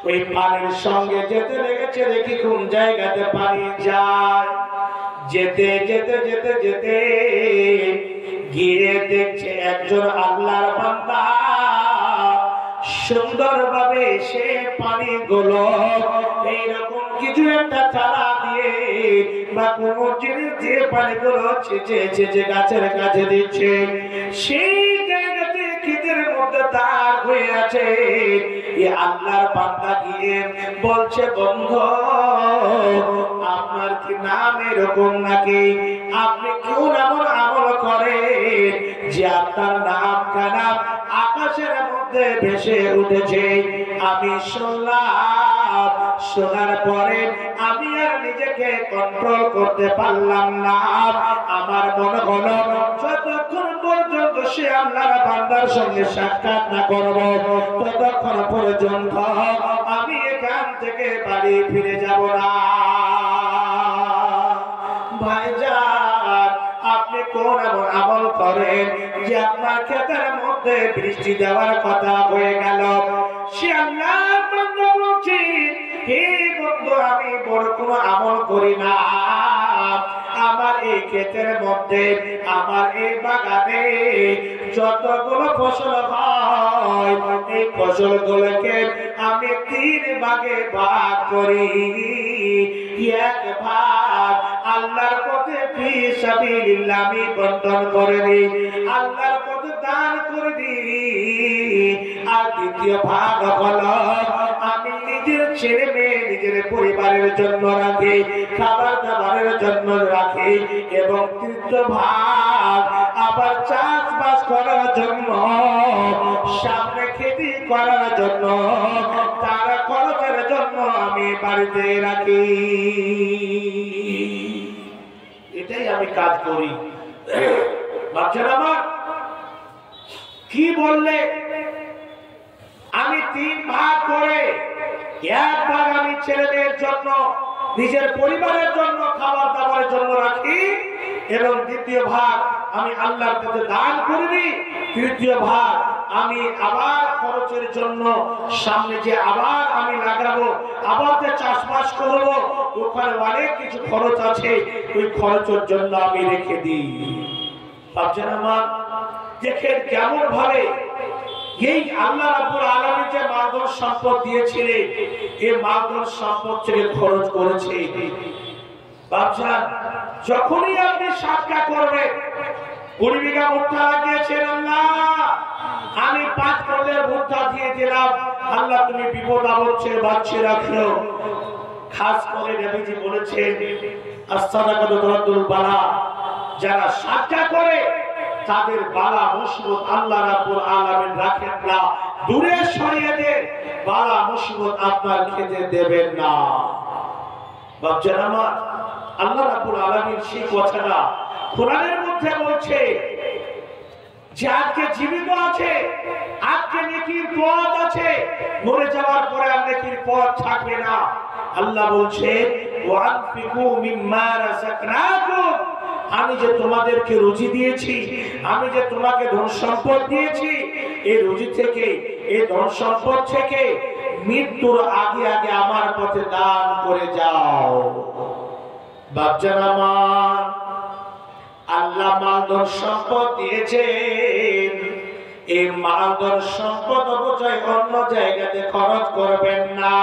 ওই পানির সঙ্গে যেতে লেগেছে, দেখি কোন জায়গাতে পানি যায়। যেতে যেতে যেতে যেতে গিয়ে দেখছে একজন আল্লাহর বান্দা সুন্দরভাবে সে পানিগুলো এইরকম কিছু একটা চালা দিয়ে বা কোন জিনিস দিয়ে পানিগুলো ছেঁচে ছেঁচে গাছের কাছে দিচ্ছে। সেই জায়গাতে ক্ষেতের মধ্যে দাগ হয়ে আছে। আল্লাহর বান্দা গিয়ে বলছে, বন্ধু আপনার কি নাম এরকম নাকি? আপনি কেউ এমন আমল করেন যে আপনার নাম কানাম আকাশের মধ্যে ভেসে উঠেছে? আমি শুনলাম, শোনার পরে আমি আর নিজেকে কন্ট্রোল করতে পারলাম না। আমার মনে হলো যতক্ষণ পর্যন্ত সে আল্লাহর বান্দার সঙ্গে সাক্ষাৎ না করব ততক্ষণ পর্যন্ত আমি এখান থেকে বাড়ি ফিরে যাব না। ভাইজান, আপনি কোন এমন আমল করেন যে আপনার ক্ষেতের মধ্যে বৃষ্টি দেওয়ার কথা হয়ে গেল? সে আল্লাহর বান্দা বলছে, হে বন্ধু, আমি বড় কোনো আমল করি না। আমার এই ক্ষেতের মধ্যে, আমার এই বাগানে যতগুলো ফসল হয় এই ফসলগুলোকে আমি 3 ভাগে ভাগ করি। এক ভাগ আল্লাহর পথে ফি সাবিলিল্লাহ আমি বন্টন করে দিই, আল্লাহর পথে দান করে দিই। আর দ্বিতীয় ভাগ হলো আমি নিজের ছেলে মেয়ে নিজের পরিবারের জন্য রাখি, খাবার দাবারের জন্য রাখি। এবং তৃতীয় ভাগ আবার চাষবাস করার জন্য, সামনে খেতি করার জন্য, তার খরচের জন্য আমি বাড়িতে রাখি। এটাই আমি কাজ করি। বাচ্চারা আমার কি বললে? আমি 3 ভাগ করে, 1 ভাগ আমি ছেলেদের জন্য নিজের পরিবারের জন্য খাবার দাবারের জন্য রাখি, এবং দ্বিতীয় ভাগ আমি আল্লাহর পথে দান করি। তৃতীয় ভাগ আমি আবার খরচের জন্য, সামনে যে আবার আমি লাগাবো, আবার যে চাষবাস করবো, ওখানে অনেক কিছু খরচ আছে, ওই খরচের জন্য আমি রেখে দিই। ভাবছেন আমার, দেখেন কেমন ভাবে এই আল্লাহ রাব্বুল আলামিন যে মাদন সম্পদ দিয়েছিলেন, এই মাদন সম্পদ থেকে খরচ করেছে। বাপজান, যখনই আপনি সাদকা করবেন, 20 বিঘা ভুট্টা লাগিয়েছেন, আল্লাহ আমি 5 করলের ভুট্টা দিয়ে দিলাম, আল্লাহ তুমি বিপদ আপদ ছেড়ে বাঁচিয়ে রাখো। খাস করে নবীজি বলেছেন, as-সাদাকাতু তুরাদ্দুল বালা, যারা সাদকা করে তাদের বালা মুসিবত আল্লাহ রাব্বুল আলামিন রাখেন না, দূরে সরিয়ে দেন, বালা মুসিবত আপনার খেতে দেবেন না। বাপজান আমার, আল্লাহ রাব্বুল আলামিন সেই কথাটা কোরআনের মধ্যে বলছে যে আজকে জীবিত আছে, আজকে নেকির পথ আছে, মরে যাওয়ার পরে আর নেকির পথ থাকবে না। আল্লাহ বলছে, ওয়ানফিকু মিম্মা রাযাকনাকুম, আমি যে তোমাদেরকে রুজি দিয়েছি, আমি যে তোমাকে ধন সম্পদ দিয়েছি, এই রুজি থেকে, এই ধন সম্পদ থেকে মৃত্যুর আগে আগে আমার পথে দান করে যাও। বাপজান আমার, আল্লাহ মালদর সম্পদ দিয়েছেন, এই মালদর সম্পদ অবচয় অন্য জায়গাতে খরচ করবেন না,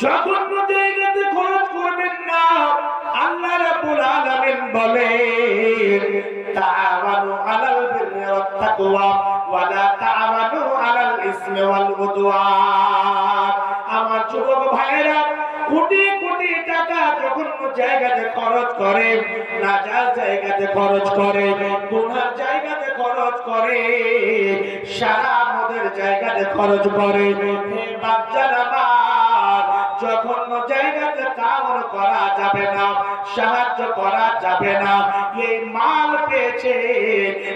জঘন্য জায়গাতে খরচ করবেন না। আল্লাহ রাব্বুল আলামিন বলেন, তাআওয়ানু আলাল বিররি ওয়াত তাকওয়া ওয়া লা তাআওয়ানু আলাল ইসমি ওয়াল উদওয়ান। আমার যুবক ভাইরা, কোটি কোটি টাকা জঘন্য জায়গাতে খরচ করে, নাজায়েজ জায়গাতে খরচ করে, গুনার জায়গাতে খরচ করে, সারা মদের জায়গাতে খরচ করে। হে বাচ্চারা আমার, জঘন্য জায়গাতে কামড় করা যাবে না, সাহায্য করা যাবে না। এই মাল পেয়েছে,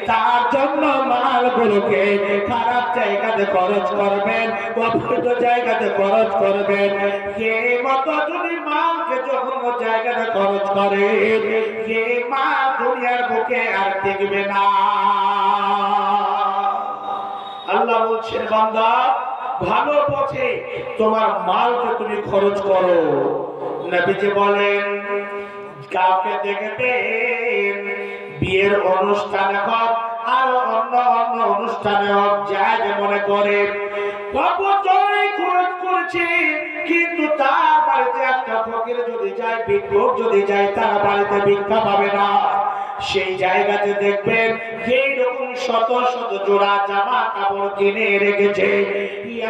তার জন্য মালগুলোকে খারাপ জায়গাতে খরচ করবেন, অবৈধ জায়গাতে খরচ করবেন। এই মতো যদি মালকে জঘন্য জায়গাতে খরচ করে, এই মাল দুনিয়ার বুকে আর টিকবে না। আল্লাহ বলছেন, বান্দা ভালো পথে তোমার মালকে তুমি খরচ করো। নবীজি বলেন, কাউকে দেখবেন বিয়ের অনুষ্ঠানে হোক আর অন্য অন্য অনুষ্ঠানে হোক, যায় যে মনে করে অপচয় খরচ করছে, কিন্তু তার বাড়িতে একটা ফকির যদি যায়, ভিক্ষুক যদি যায়, তার বাড়িতে ভিক্ষা পাবে না। সেই জায়গাতে দেখবেন এইরকম শত শত জোড়া জামা কাপড় কিনে রেখেছে,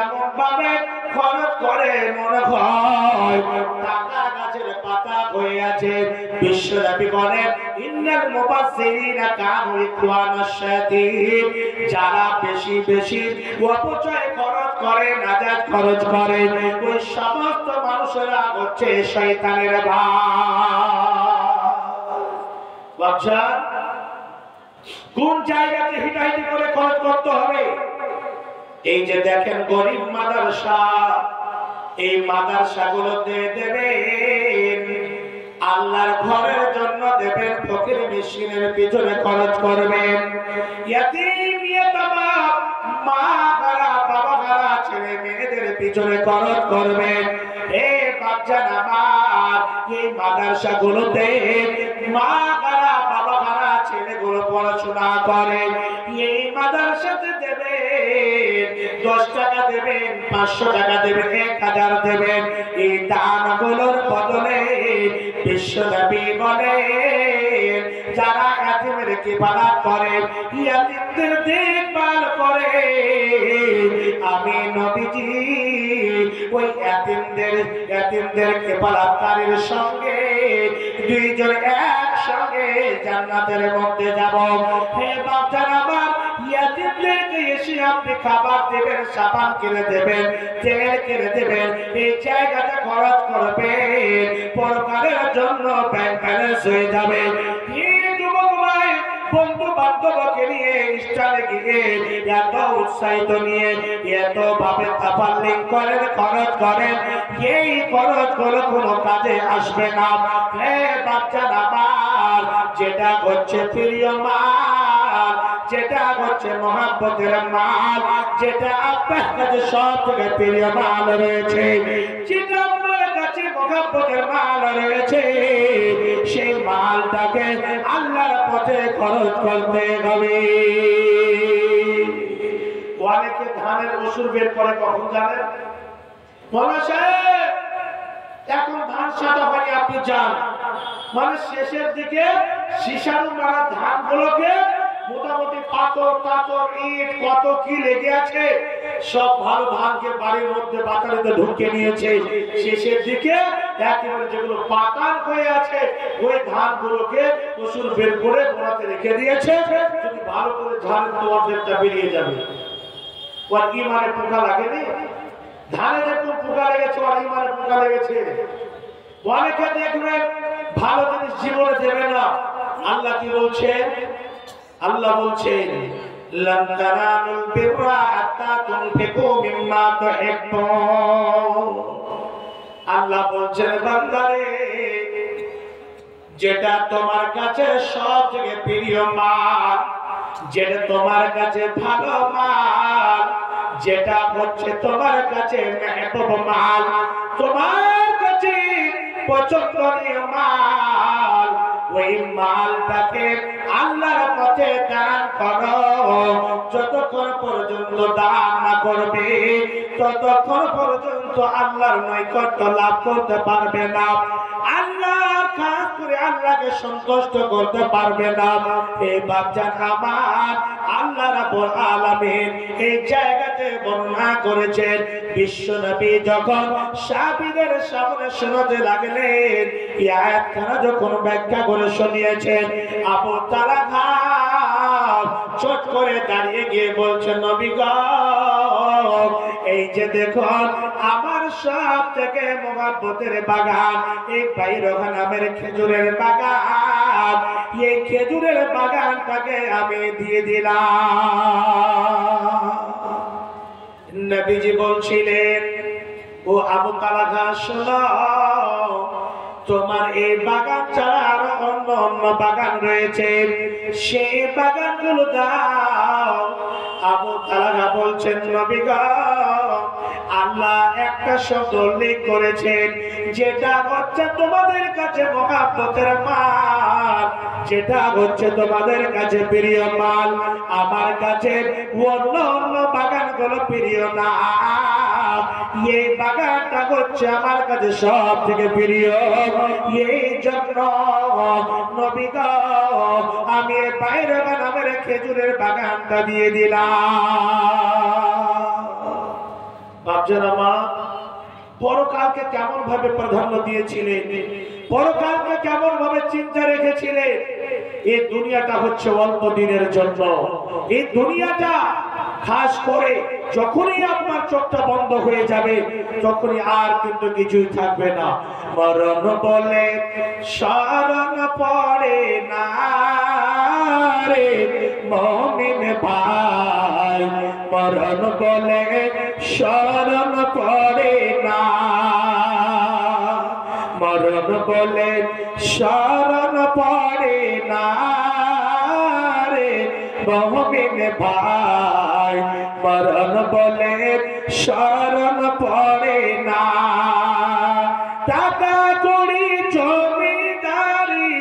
এমন ভাবে খরচ করে মনে হয় টাকা গাছের পাতা হয়ে আছে। বিশ্বব্যাপী বলেন, ইন্নাল মুবাসসিরিনা কানু ইখওয়ানাশ শায়াতিন, যারা বেশি বেশি অপচয় খরচ করে, নাজায়েজ খরচ করে, ওই সমস্ত মানুষেরা হচ্ছে শয়তানের ভাই। বাচ্চা, কোন জায়গাতে হিটাহিটি করে খরচ করতে হবে? এই যে দেখেন গরিব মাদ্রাসা, এই মাদ্রাসাগুলোতে দেবেন, আল্লাহর ঘরের জন্য দেবেন, ফকির মিসকিনের পিছনে খরচ করবেন, ইয়াতীম ইয়াতামা মা হারা বাবা হারা ছেলে মেয়েদের পিছনে খরচ করবেন। হে বাচ্চারা আমার, এই মাদ্রাসাগুলোতে মা হারা বাবা হারা ছেলেগুলো পড়াশোনা করে, এই মাদ্রাসাতে দেবেন 10 টাকা দেবেন, 500 টাকা দেবেন, 1000 দেবেন। এই দানগুলোর বদলে বিশ্বনবী বলেন, যারা ইয়াতীমের কিফালাত করে, ইয়াতীমদের দেখভাল করে, আমি নবীজি ওই ইয়াতীমদের কিফালাতকারীর সঙ্গে দুইজন একসঙ্গে জান্নাতের মধ্যে যাব। হে বাচ্চারা আমার, ইয়াতীমদেরকে এসে আপনি খাবার দেবেন, সাবান কিনে দেবেন, তেল কিনে দেবেন, এই জায়গাতে খরচ করবেন, পরকালের জন্য ব্যাংক ব্যালেন্স হয়ে যাবে। যুবক ভাই, বন্ধু বান্ধবকে নিয়ে স্টাইলে গিয়ে এত উৎসাহিত নিয়ে এত ভাবে তাফাল্লিং করেন, খরচ করেন, এই খরচ গুলো কোনো কাজে আসবে না। হে বাচ্চারা আমার, যেটা হচ্ছে প্রিয় মাল, যেটা হচ্ছে মহব্বতের মাল, যেটা আপনার কাছে সব থেকে প্রিয় মাল রয়েছে, যেটা আপনার কাছে মহব্বতের মাল রয়েছে, সেই মালটাকে আল্লাহর পথে খরচ করতে হবে। অনেকে ধানের ওষুধ বের করে কখন জানেন? এখন ধান সাদা হয়নি, আপনি যান, মানে শেষের দিকে শিশারু মারা ধানগুলোকে মোটামুটি পাথর টাথর ইট কত কি লেগে আছে, সব ভালো ধানকে বাড়ির মধ্যে বাতারিতে ঢুকিয়ে নিয়েছে। শেষের দিকে একেবারে যেগুলো পাতান হয়ে আছে ওই ধানগুলোকে পশুর বের করে গোড়াতে রেখে দিয়েছে। যদি ভালো করে ঝাড়েন তো অর্ধেকটা বেরিয়ে যাবে। ওর ইমানে পোকা লাগেনি, ধানে দেখুন পোকা লেগেছে, ওর ইমানে পোকা লেগেছে। অনেকে দেখবেন ভালো জিনিস জীবনে দেবে না। আল্লাহ কি বলছেন? আল্লাহ বলছেন লান তানালুল বিররা হাত্তা তুনফিকু মিম্মা তুহিব্বুন। আল্লাহ বলছেন বান্দারে, যেটা তোমার কাছে সবথেকে প্রিয় মাল, যেটা তোমার কাছে ভালো মাল, যেটা হচ্ছে তোমার কাছে মেহবুব মাল, তোমার কাছে পছন্দনীয় মাল, ওই মালটাকে আল্লাহর পথে দান করো। যতক্ষণ পর্যন্ত দান না করবে ততক্ষণ পর্যন্ত আল্লাহর নৈকট্য লাভ করতে পারবে না, আল্লাহ খাস করে আল্লাহকে সন্তুষ্ট করতে পারবে না। এই বাচ্চা আমার আল্লাহ রাব্বুল আলামিন এই জায়গাতে বর্ণনা করেছেন, বিশ্ব নবী যখন সাহাবীদের সামনে শোনাতে লাগলেন, এই আয়াতখানা যখন ব্যাখ্যা করে শুনিয়েছেন, আবু তালহা চট করে দাঁড়িয়ে গিয়ে বলছেন, নবী গো, এই যে দেখুন আমার সব থেকে মহব্বতের বাগান এই বাইরোহা নামের খেজুরের বাগান, এই খেজুরের বাগানটাকে আমি দিয়ে দিলাম। নবীজি বলছিলেন, ও আবু তালহা শোনো, তোমার এই বাগান ছাড়া আরো অন্য অন্য বাগান রয়েছে, সেই বাগানগুলো দাও। আবু তালহা বলছেন, নবী গো, আল্লাহ একটা শব্দ উল্লেখ করেছেন, যেটা হচ্ছে তোমাদের কাছে মহব্বতের মাল, যেটা হচ্ছে তোমাদের কাছে প্রিয় মাল, আমার কাছে অন্য অন্য বাগানগুলো প্রিয় না, এই বাগানটা হচ্ছে আমার কাছে সব থেকে প্রিয়। এই জন্য নবী গো, আমি এই বাইরোহা নামের খেজুরের বাগানটা দিয়ে দিলাম। বাপজান আমার, পরকালকে কেমন ভাবে প্রাধান্য দিয়েছিলেন, পরকালকে কেমন ভাবে চিন্তা রেখেছিলেন। এই দুনিয়াটা হচ্ছে অল্প দিনের জন্য, এই দুনিয়াটা খাস করে যখনই আপনার চোখটা বন্ধ হয়ে যাবে তখনই আর কিন্তু কিছুই থাকবে না। মরণ বলে শরণ পড়ে না রে মুমিন ভাই, মরণ বলে শরণ পড়ে না, মরণ বলে শরণ পড়ে না রে মুমিন ভাই, মরণ বলে শরণ পড়ে না। টাকা করি জমিদারি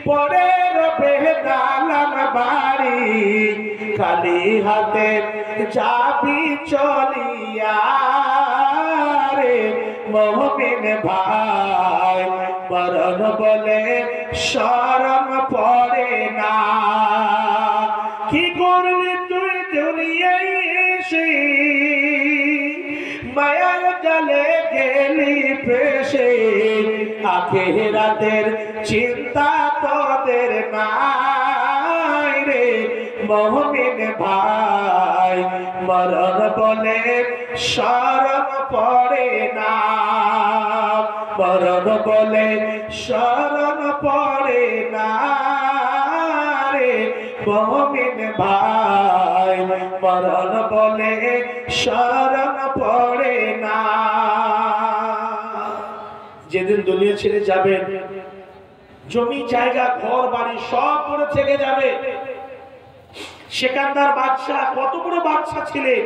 পরে রবে দালান বাড়ি, খালি হাতে যাবি চলিয়া রে মুমিন ভাই, মরণ বলে শরণ পড়ে না। কি করলি তুই দুনিয়ায় এসে, মায়ার জালে গেলি ফেসে, আখিরাতের চিন্তা তোদের নাই রে মুমিন ভাই, মরণ বলে শরণ পড়ে না, মরণ বলে শরণ পড়ে না রে মুমিন ভাই, মরণ বলে শরণ পড়ে না। যেদিন দুনিয়া ছেড়ে যাবেন, জমি জায়গা ঘর বাড়ি সব পড়ে থেকে যাবে। সেখানকার বাদশাহ কত বড় বাদশাহ ছিলেন,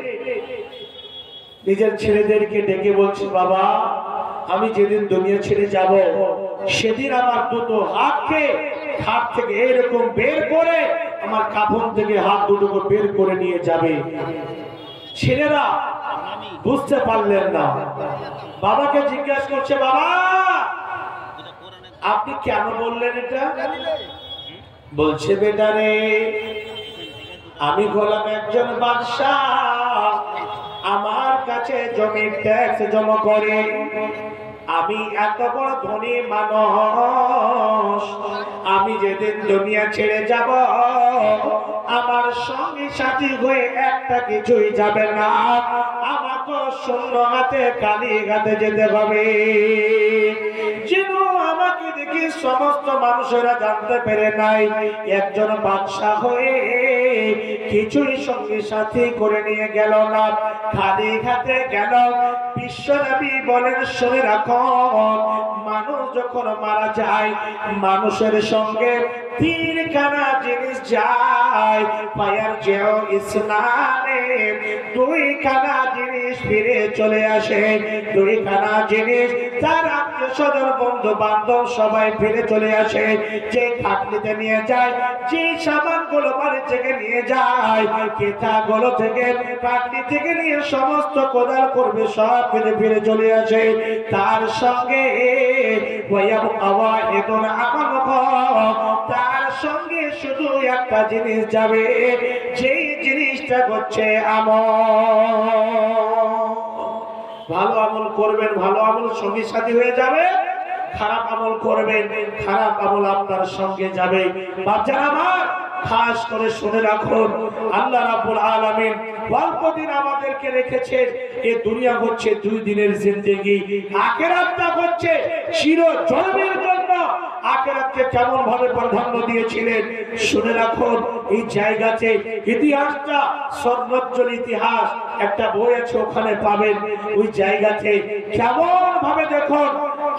নিজের ছেলেদেরকে ডেকে বলছে, বাবা আমি যেদিন দুনিয়া ছেড়ে যাব সেদিন আমার দুটো হাতকে খাট থেকে এরকম বের করে আমার কাফন থেকে হাত দুটোকে বের করে নিয়ে যাবে। ছেলেরা বুঝতে পারলেন না, বাবাকে জিজ্ঞাসা করছে, বাবা আপনি কেন বললেন এটা? বলছে, বেটা রে, আমি হলাম একজন বাদশাহ, আমার কাছে জমির ট্যাক্স জমা করে, আমি এত বড় ধনী মানুষ, আমি যেদিন দুনিয়া ছেড়ে যাব আমার সঙ্গী সাথী হয়ে একটা কিছুই যাবে না, আমাকে শূন্য হাতে খালি হাতে যেতে হবে। যেন আমাকে দেখি সমস্ত মানুষেরা জানতে পেরে নাই একজন বাদশাহ হয়ে কিছুই সঙ্গী সাথী করে নিয়ে গেল না, খালি হাতে গেল। বিশ্বনবী বলেন, শুনে রাখো, মানুষ যখন মারা যায় মানুষের সঙ্গে তিনখানা জিনিস যায়, পায়ার যেও ইসলামে দুইখানা জিনিস ফিরে চলে আসে, দুইখানা জিনিস তার আত্মীয় স্বজন বন্ধু বান্ধব সবাই ফিরে চলে আসে। যে খাটলিতে নিয়ে যায়, যে সামান গুলো বাড়ি থেকে নিয়ে যায়, কেতা গুলো থেকে খাটলি থেকে নিয়ে সমস্ত কোদাল করবে সব ফিরে ফিরে চলে আসে। তার সঙ্গে তার সঙ্গে শুধু একটা জিনিস যাবে, যেই জিনিসটা হচ্ছে আমল। ভালো আমল করবেন, ভালো আমল সঙ্গী সাথী হয়ে যাবে, খারাপ আমল করবেন, খারাপ আমল আপনার সঙ্গে যাবে। বাচ্চারা আমার খাস করে শুনে রাখুন, আল্লাহ রাব্বুল আলামিন অল্প দিন আমাদেরকে রেখেছেন। এই দুনিয়া হচ্ছে 2 দিনের জিন্দেগি, আখিরাতটা হচ্ছে চিরজীবনের জন্য। আখিরাতকে কেমন ভাবে প্রাধান্য দিয়েছিলেন শুনে রাখুন। এই জায়গাতে ইতিহাসটা সর্বোজ্জ্বল ইতিহাস একটা বই আছে, ওখানে পাবেন। ওই জায়গাতে কেমন ভাবে দেখুন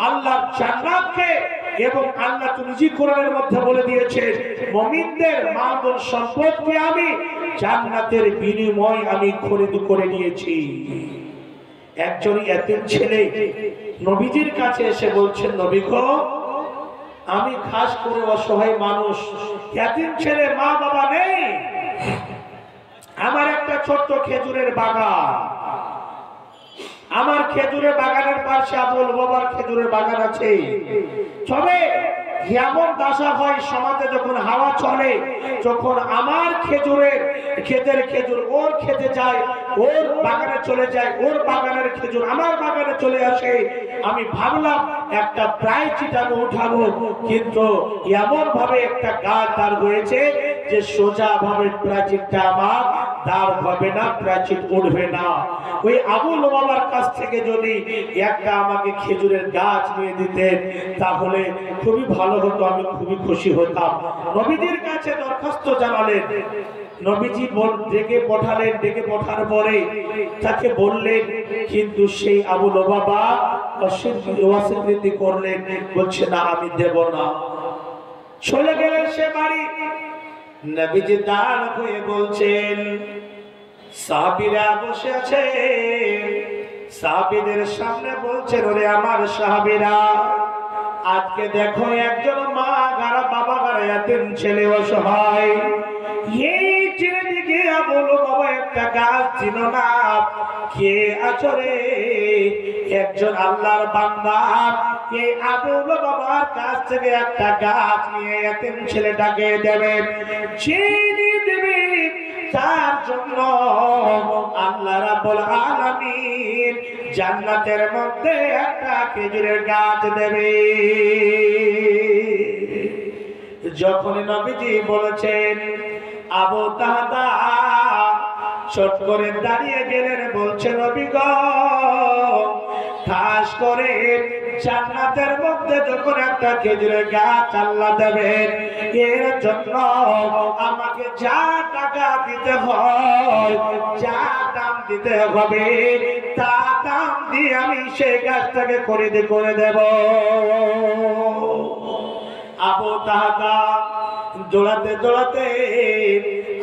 আল্লাহর জান্নাতকে, এবং আল্লাহ তো নিজে কোরআনের মধ্যে বলে দিয়েছেন, মুমিনদের মাল সম্পদকে আমি জান্নাতের বিনিময় আমি খরিদ করে নিয়েছি। একজন এতিম ছেলে নবীজির কাছে এসে বলছেন, নবী গো, আমি খাস করে অসহায় মানুষ, এতিম ছেলে, মা বাবা নেই, আমার একটা ছোট্ট খেজুরের বাগান, আমার খেজুরের বাগানের পাশে আবুল বাবার খেজুরের বাগান আছে। তবে এমন দশা হয় সমাজে, যখন হাওয়া চলে, যখন আমার খেজুরের ক্ষেতের খেজুর ওর খেতে যায়, ওর বাগানে চলে যায়, ওর বাগানের খেজুর আমার বাগানে চলে আসে। আমি ভাবলাম একটা প্রায়চিত আমি উঠাবো, কিন্তু এমন ভাবে একটা গাছ দাঁড় হয়েছে যে সোজা ভাবে প্রাচীরটা আমার দাঁড় হবে না, প্রাচীর উঠবে না। ওই আবুল বাবার কাছ থেকে যদি একটা আমাকে খেজুরের গাছ নিয়ে দিতেন তাহলে খুবই ভালো হতো, আমি খুবই খুশি হতাম। নবীজির কাছে দরখাস্ত জানালেন, নবীজি ডেকে পাঠালেন। ডেকে পাঠার পরে তাকে বললেন, কিন্তু সেই আবুল বাবা অস্বীকৃতি করলেন, বলছে না আমি দেব না। চলে গেলেন সে বাড়ি। নবীজি দাঁড় হয়ে বলছেন, সাহাবীরা বসে আছে, সাহাবীদের সামনে বলছেন, ওরে আমার সাহাবীরা, আজকে দেখো একজন মা গারা বাবা গারা এতিম ছেলে অসহায়, এই ছেলেটিকে বলো বাবা একটা গাছ ছিল না, কে আছো রে? একজন আল্লাহর বান্দা এই আবুল বাবার কাছ থেকে একটা গাছ নিয়ে এতিম ছেলেটাকে দেবে, চিনি দেবে, তার জন্য আল্লাহ রাব্বুল আলামিন জান্নাতের মধ্যে একটা খেজুরের গাছ দেবে। যখন নবীজি বলেছেন, আবু তাহতা চট করে দাঁড়িয়ে গেলেন, বলছে, নবী গো, খাস করে জান্নাতের মধ্যে যখন একটা খেজুরের গাছ আল্লাহ দেবেন, এর জন্য আমাকে যা টাকা দিতে হয়, যা দাম দিতে হবে, তা দাম দিয়ে আমি সেই গাছটাকে খরিদ করে দেব। আবু তাহতা দৌড়াতে দৌড়াতে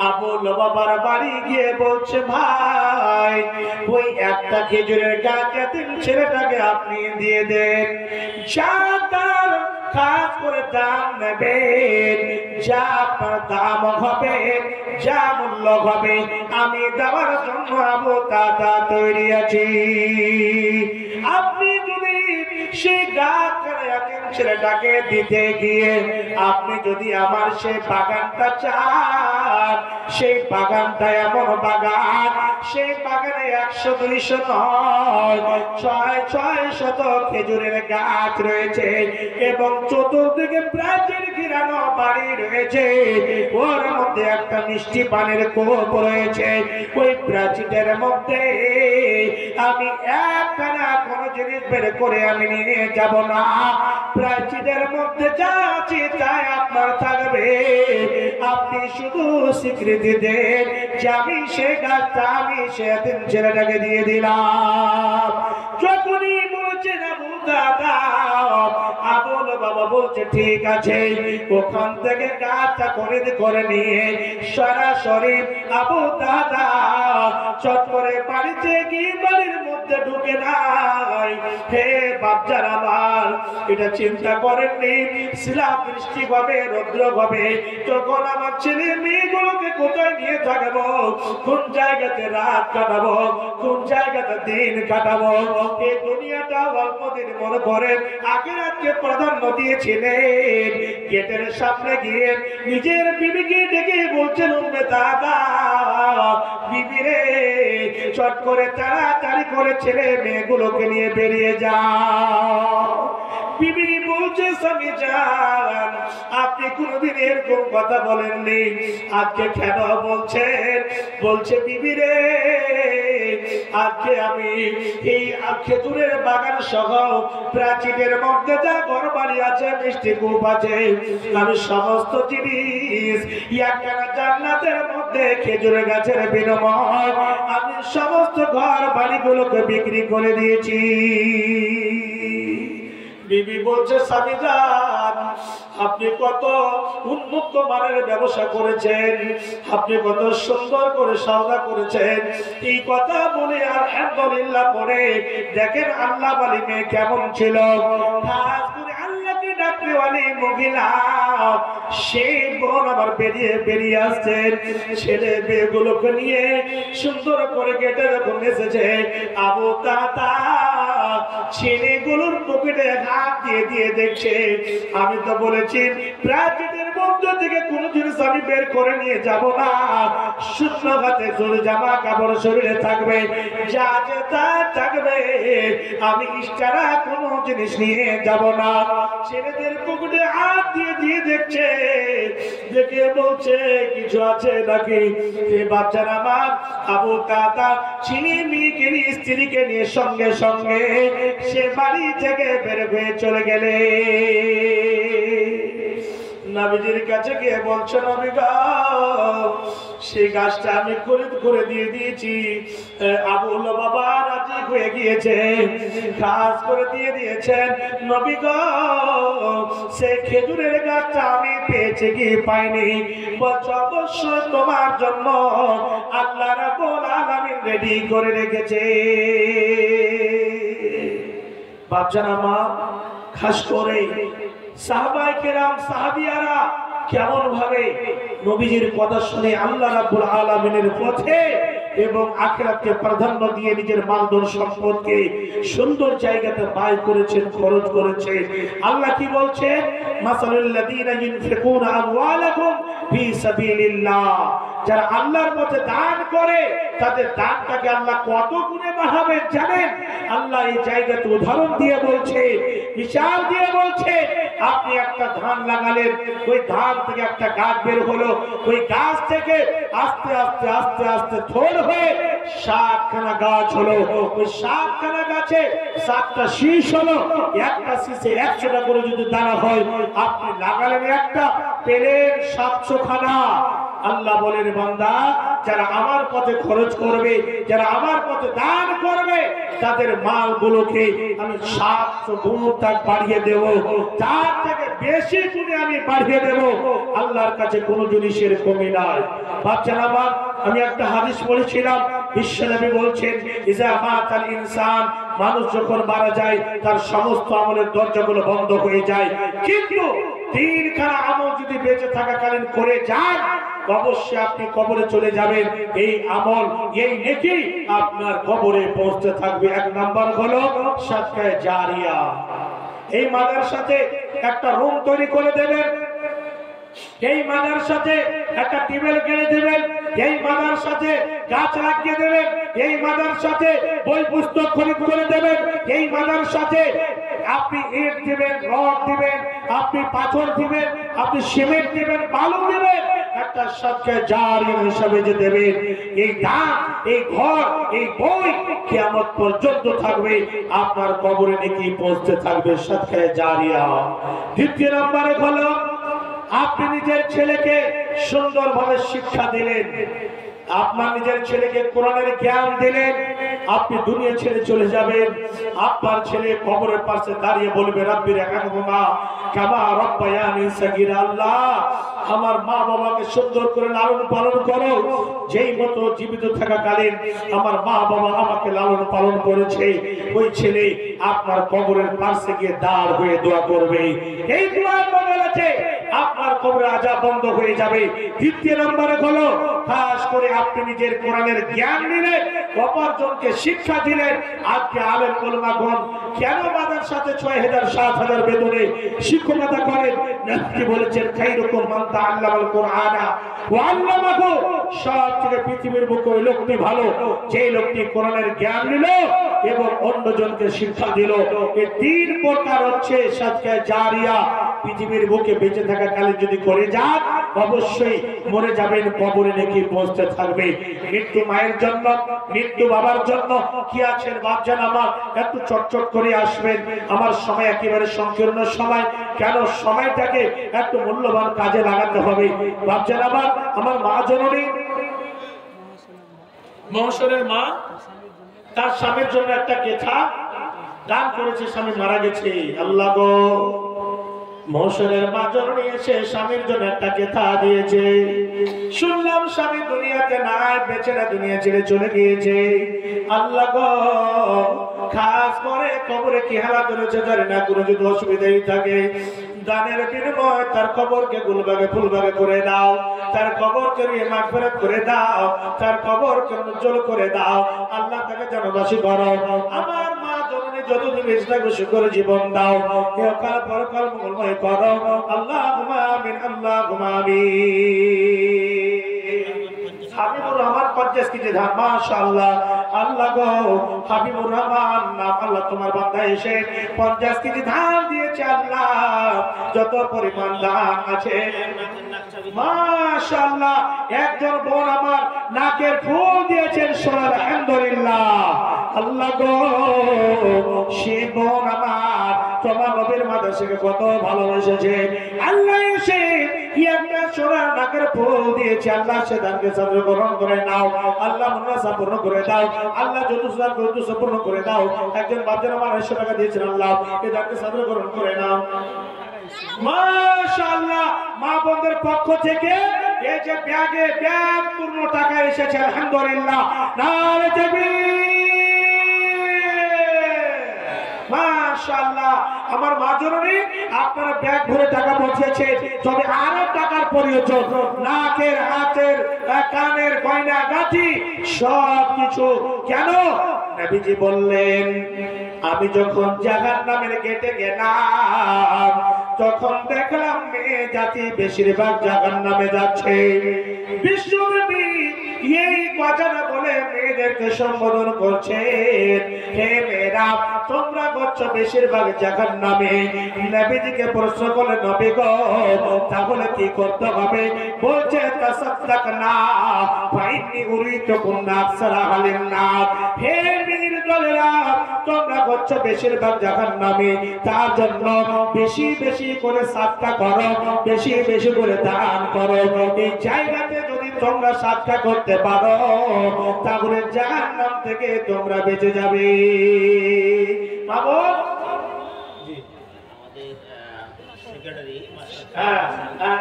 আবুল বাবার বাড়ি গিয়ে বলছে, ভাই ওই একটা খেজুরের গাছ এতিম ছেলেটাকে আপনি দিয়ে দেন, যা তার কাজ করে দাম নেবেন, যা আপনার দাম হবে, যা মূল্য হবে, আমি দেওয়ার জন্য আবু তাহতা তৈরি আছি। আপনি সেই গাছ ছেলেটাকে দিতে গিয়ে আপনি যদি আমার সেই বাগানটা চান, সেই বাগানটা এমন বাগান, সেই বাগানে 100-200 নয়, 600 খেজুরের গাছ রয়েছে এবং চতুর্দিকে প্রাচীর ঘিরানো বাড়ি রয়েছে। ওর মধ্যে একটা মিষ্টি পানির কূপ রয়েছে। ওই প্রাচীরের মধ্যে আমি একখানা কোনো জিনিস বের করে আমি নিয়ে যাব না। প্রাচীরের মধ্যে যা আছে তাই আপনার থাকবে। আপনি শুধু স্বীকৃতি দেন যে আমি সে গাছটা আমি সে ছেলেটাকে দিয়ে দিলাম। যখনই বলছে না দাদা, আবুল বাবা বলছে ঠিক আছে। ওখান থেকে গাছটা করে নিয়ে সরাসরি আবু দাদা চট করে বাড়িতে গিয়ে বাড়ির মধ্যে ঢুকে নাই। হে বাচ্চারা আমার, এটা চিন্তা করেননি শিলা বৃষ্টি হবে, রৌদ্র হবে, তখন আমার ছেলে মেয়েগুলোকে কোথায় নিয়ে থাকবো, কোন জায়গাতে রাত কাটাবো, কোন জায়গাতে দিন কাটাবো। এই দুনিয়াটা অল্প দিন মনে করেন আখিরাতকে প্রাধান্য দিয়েছিলেন। গেটের সামনে গিয়ে নিজের বিবিকে ডেকে বলছেন, উম্মে দাদা, বিবি রে, চট করে তাড়াতাড়ি করে ছেলে মেয়েগুলোকে নিয়ে বেরিয়ে যাও। বিবি বলছে, স্বামী জান, আপনি কোনদিন এরকম কথা বলেননি, আজকে কেন বলছেন? বলছে, বিবি রে, আজকে আমি এই খেজুরের বাগান সহ প্রাচীরের মধ্যে যা ঘর বাড়ি আছে, মিষ্টি কূপ আছে, আমি সমস্ত জিনিস একখানা জান্নাতের মধ্যে খেজুরের গাছের বিনিময় আমি সমস্ত ঘর বাড়িগুলোকে বিক্রি করে দিয়েছি। বিবি বলছে, স্বামী জান, আপনি কত উন্নত মানের ব্যবসা করেছেন, আপনি কত সুন্দর করে সওদা করেছেন। এই কথা বলে আর আলহামদুলিল্লাহ পড়ে দেখেন আল্লাহ বলি মেয়ে কেমন ছিল। খাস করে আল্লাহকে ডাকতেওয়ালি মহিলা সেই বোন আবার বেরিয়ে আসছেন ছেলে মেয়েগুলোকে নিয়ে সুন্দর করে গেটে যখন এসেছে। আবু দাদা ছেলেগুলোর পকেটে হাত দিয়ে দেখছে, আমি তো বলেছি প্রাচীরের মধ্য থেকে কোন জিনিস আমি বের করে নিয়ে যাব না, শূন্য হাতে চলে জামা কাপড় শরীরে থাকবে, যা যেটা থাকবে, আমি ইশারা কোনো জিনিস নিয়ে যাব না। ছেলেদের পকেটে হাত দিয়ে দেখছে, দেখে বলছে কিছু আছে নাকি? এই বাচ্চারা আমার আবু দাদা ছেলে মেয়েকে নিয়ে স্ত্রীকে নিয়ে সঙ্গে সঙ্গে সে বাড়ি থেকে বের হয়ে চলে গেলে নবীজির কাছে গিয়ে বলছে, নবী গো, সেই গাছটা আমি খরিদ করে দিয়ে দিয়েছি। আবুল বাবা রাজি হয়ে গিয়েছে, কাজ করে দিয়ে দিয়েছেন। নবী গো, সেই খেজুরের গাছটা আমি পেয়েছি কি পাইনি? বলছে, অবশ্যই তোমার জন্য আল্লাহ রাব্বুল আলামিন রেডি করে রেখেছে। বাচ্চারা মা, খাস করে সাহাবায়ে কেরাম সাহাবিয়ারা কেমন ভাবে নবীজির কথা শুনে আল্লাহ রাব্বুল আলামিনের পথে এবং আখিরাতকে প্রাধান্য দিয়ে নিজের মালধন সম্পদকে সুন্দর জায়গাতে ব্যয় করেছেন, খরচ করেছেন। আল্লাহ কি বলছেন? মাসালুল লাযীনা ইউনফিকুনা আমওয়ালাহুম ফি সাবিলিল্লাহ, যারা আল্লাহর পথে দান করে তাদের দানটাকে আল্লাহ কত গুণে বাড়াবেন জানেন? আল্লাহ এই জায়গাতে উদাহরণ দিয়ে বলছে, মিসাল দিয়ে বলছে, আপনি একটা ধান লাগালেন, ওই ধান থেকে একটা গাছ বের হলো, ওই গাছ থেকে আস্তে আস্তে আস্তে আস্তে থোড় হয়ে 7খানা গাছ হলো। ওই 7খানা গাছে 7টা শীষ হলো, একটা শীষে 100টা করে যদি দানা হয়, আপনি লাগালেন একটা, পেলেন 700 খানা। আল্লাহ বলেন, বান্দা, যারা আমার পথে খরচ করবে, যারা আমার পথে দান করবে, তাদের মালগুলোকে আমি 700 গুণ তাক বাড়িয়ে দেব, তার থেকে বেশি গুণে আমি বাড়িয়ে দেব। আল্লাহর কাছে কোনো জিনিসের কমি নাই। বাচ্চারা আমার, আমি একটা হাদিস পড়েছিলাম, বিশ্বনবী বলছেন, ইজা মাতাল ইনসান, মানুষ যখন মারা যায় তার সমস্ত আমলের দরজাগুলো বন্ধ হয়ে যায়, কিন্তু 3খানা আমল যদি বেঁচে থাকাকালীন করে যান, অবশ্যই আপনি কবরে চলে যাবেন। এই আমল, এই নেকি আপনার কবরে পৌঁছতে থাকবে। এক নাম্বার হলো সাদকায়ে জারিয়া। এই মাদ্রাসাতে একটা রুম তৈরি করে দেবেন, এই মাদ্রাসাতে একটা টিউবওয়েল গেড়ে দেবেন, এই মাদ্রাসাতে গাছ লাগিয়ে দেবেন, এই মাদ্রাসাতে বই পুস্তক খরিদ করে দেবেন, এই মাদ্রাসাতে আপনি ইট দিবেন, রড দিবেন, আপনি পাথর দিবেন, আপনি সিমেন্ট দিবেন, বালু দিবেন, একটা সাদকায়ে জারিয়া হিসাবে যে দেবেন। এই দান, এই ঘর, এই বই কিয়ামত পর্যন্ত থাকবে, আপনার কবরে নাকি পৌঁছতে থাকবে সাদকায়ে জারিয়া। দ্বিতীয় নম্বরে হলো আপনি নিজের ছেলেকে সুন্দরভাবে শিক্ষা দিলেন, আপনার নিজের ছেলেকে কোরআনের জ্ঞান দিলেন, আপনি দুনিয়া ছেড়ে চলে যাবেন, আপনার ছেলে কবরের পাশে দাঁড়িয়ে বলবে রাব্বি রহমহুমা কামা রাব্বায়ানি সাগীরা। আল্লাহ, আমার মা বাবাকে সুন্দর করে লালন পালন করো, যেই মতো জীবিত থাকাকালীন আমার মা বাবা আমাকে লালন পালন করেছে। ওই ছেলে আপনার কবরের পাশে গিয়ে দাঁড় হয়ে দোয়া করবে, এই দোয়ার বদলে আপনার কবরে আযাব বন্ধ হয়ে যাবে। তৃতীয় নম্বরে হলো খাস করে আপনি নিজের কোরআনের জ্ঞান নিলেন, অপরজনকে শিক্ষা দিলেন। আজকে আলেম উলামাগণ কেন মাদ্রাসাতে 6000 7000 বেতনে শিক্ষকতা করেন? নবী বলেছেন খায়রুকুম মান তাআল্লামাল কুরআনা ওয়া আল্লামাহু। সবথেকে পৃথিবীর বুকে ওই লোকটি ভালো যে লোকটি কোরআনের জ্ঞান নিল এবং অন্যজনকে শিক্ষা দিল। এই তিন প্রকার হচ্ছে সাদকায়ে জারিয়া। পৃথিবীর বুকে বেঁচে থাকা কালে যদি করে যান, অবশ্যই মরে যাবেন, কবরে নাকি পৌঁছতে থাকবে। মৃত্যু মায়ের জন্য, মৃত্যু বাবার জন্য কি আছেন বাপজান আমার, একটু চটচট করে আসবেন। আমার সময় একেবারে সংকীর্ণ সময়, কেন সময়টাকে একটু মূল্যবান কাজে লাগাতে হবে বাপজান আমার মা জননী মহসরের মা তার স্বামীর জন্য একটা কেথা দান করেছে, স্বামী মারা গেছে। আল্লাহ গো, মহসরের মা জননী এসে স্বামীর জন্য একটা কেথা দিয়েছে। শুনলাম স্বামী দুনিয়াতে নাই, বেঁচে না, দুনিয়া ছেড়ে চলে গিয়েছে। আল্লাহ গো, খাস করে কবরে কি হালাত রয়েছে জানি না, কোনো যদি অসুবিধাই থাকে দানের বিনিময় তার কবরকে গুলবাগে ফুলবাগে করে দাও, তার কবরকে মাগফিরাত করে দাও, তার কবরকে উজ্জ্বল করে দাও। আল্লাহ তাকে জান্নাতবাসী করো। আমার মা জননী যতদিন বেঁচে থাকবে শুকর জীবন দাও, ইহকাল পরকাল মঙ্গলময় করো। আল্লাহুম্মা আমিন, আল্লাহুম্মা আমিন। হাবিবুর রহমান 50 কেজি ধান, মাশাআল্লাহ। আল্লাহ গো, হাবিবুর রহমান নাম, আল্লাহ তোমার বান্দা এসে 50 কেজি ধান দিয়েছে। আল্লাহ যত পরিমাণ ধান আছে মাশাআল্লাহ, একজন বোন আমার নাকের ফুল দিয়েছেন, সোনার আলহামদুলিল্লাহ। আল্লাহ গো, সে বোন আমার তোমার নবীর মাদ্রাসাকে কত ভালোবেসেছে। আল্লাহ এসে কি একটা সোনার নাকের ফুল দিয়েছে। আল্লাহ সে দানকে সাদর গ্রহণ করে নাও। আল্লাহ মুনাসা পূর্ণ করে দাও। আল্লাহ যত সুদান করতে পূর্ণ করে দাও। একজন বাপজান আমার 100 টাকা দিয়েছেন, আল্লাহ এই দানকে সাদর গ্রহণ করে নাও। মাশাআল্লাহ, মা বোনদের পক্ষ থেকে এই যে ব্যাগে ব্যাগ পূর্ণ টাকা এসেছে, আলহামদুলিল্লাহ। নারে তাকবীর। মাশাআল্লাহ, আমার মা জননী আপনারা ব্যাগ ভরে টাকা পৌঁছেছে, তবে আরো টাকার প্রয়োজন। নাকের, হাতের, কানের গয়না গাঁথি সব কিছু। কেন? নবীজি বললেন আমি যখন জাহান্নামের গেটে গেলাম তখন দেখলাম মেয়ে জাতি বেশিরভাগ জাহান্নামে যাচ্ছে। বিশ্বনবী এই কথাটা বলে মেয়েদেরকে সম্বোধন করছেন, হে মেয়েরা তোমরা করছো বেশিরভাগ জাহান্নামে। নবীজিকে প্রশ্ন করে নবী গো তাহলে কি করতে হবে? বলছে তাসাদদাকনা ফাইন্নী উরিতু কুন্না আকসারা আহলিন নার। হে নির্দলেরা তোমরা করছো বেশিরভাগ জাহান্নামে, তার জন্য বেশি বেশি করে সাদকা করো, বেশি বেশি করে দান করো। এই জায়গাতে যদি তোমরা সাদকা করতে পারো তাহলে জাহান্নাম থেকে তোমরা বেঁচে যাবে। বাবু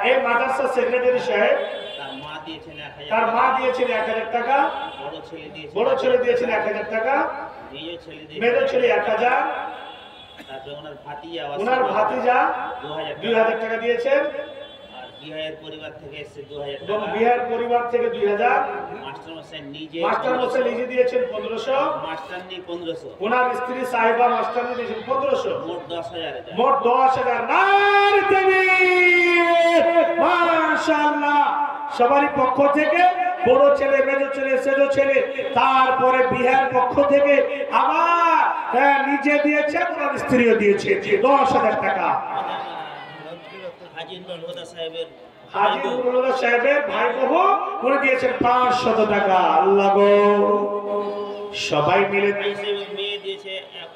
এই মাদ্রাসার সেক্রেটারি সাহেব তার মা দিয়েছেন 1000 টাকা, বড় ছেলে দিয়েছেন 1000 টাকা, মেজো ছেলে 1000, ওনার ভাতিজা 2000 টাকা দিয়েছেন, বিহারের পরিবার থেকে এসেছে 2000 এবং টাকা। বিহার পরিবার থেকে 2000, মাস্টারমশাই নিজে মাস্টার মশাই নিজে দিয়েছেন 1500, মাস্টারনি 1500, ওনার স্ত্রী সাহেবা মাস্টার দিয়েছেন 1500, মোট 10,000 এটা। মোট 10,000। নারে তাকবীর! মাশাআল্লাহ। সবারই পক্ষ থেকে বড় ছেলে, মেজো ছেলে, সেজো ছেলে, তারপরে বিহার পক্ষ থেকে আবার নিজে দিয়েছেন, ওনার স্ত্রীও দিয়েছে 10,000 টাকা। হাজী নুরুল হুদা সাহেবের হাজী নুরুল হুদা সাহেবের ভাই বহু উনি দিয়েছেন 500 টাকা। আল্লাহ গো, সবাই মিলে হাজী সাহেবের মেয়ে দিয়েছে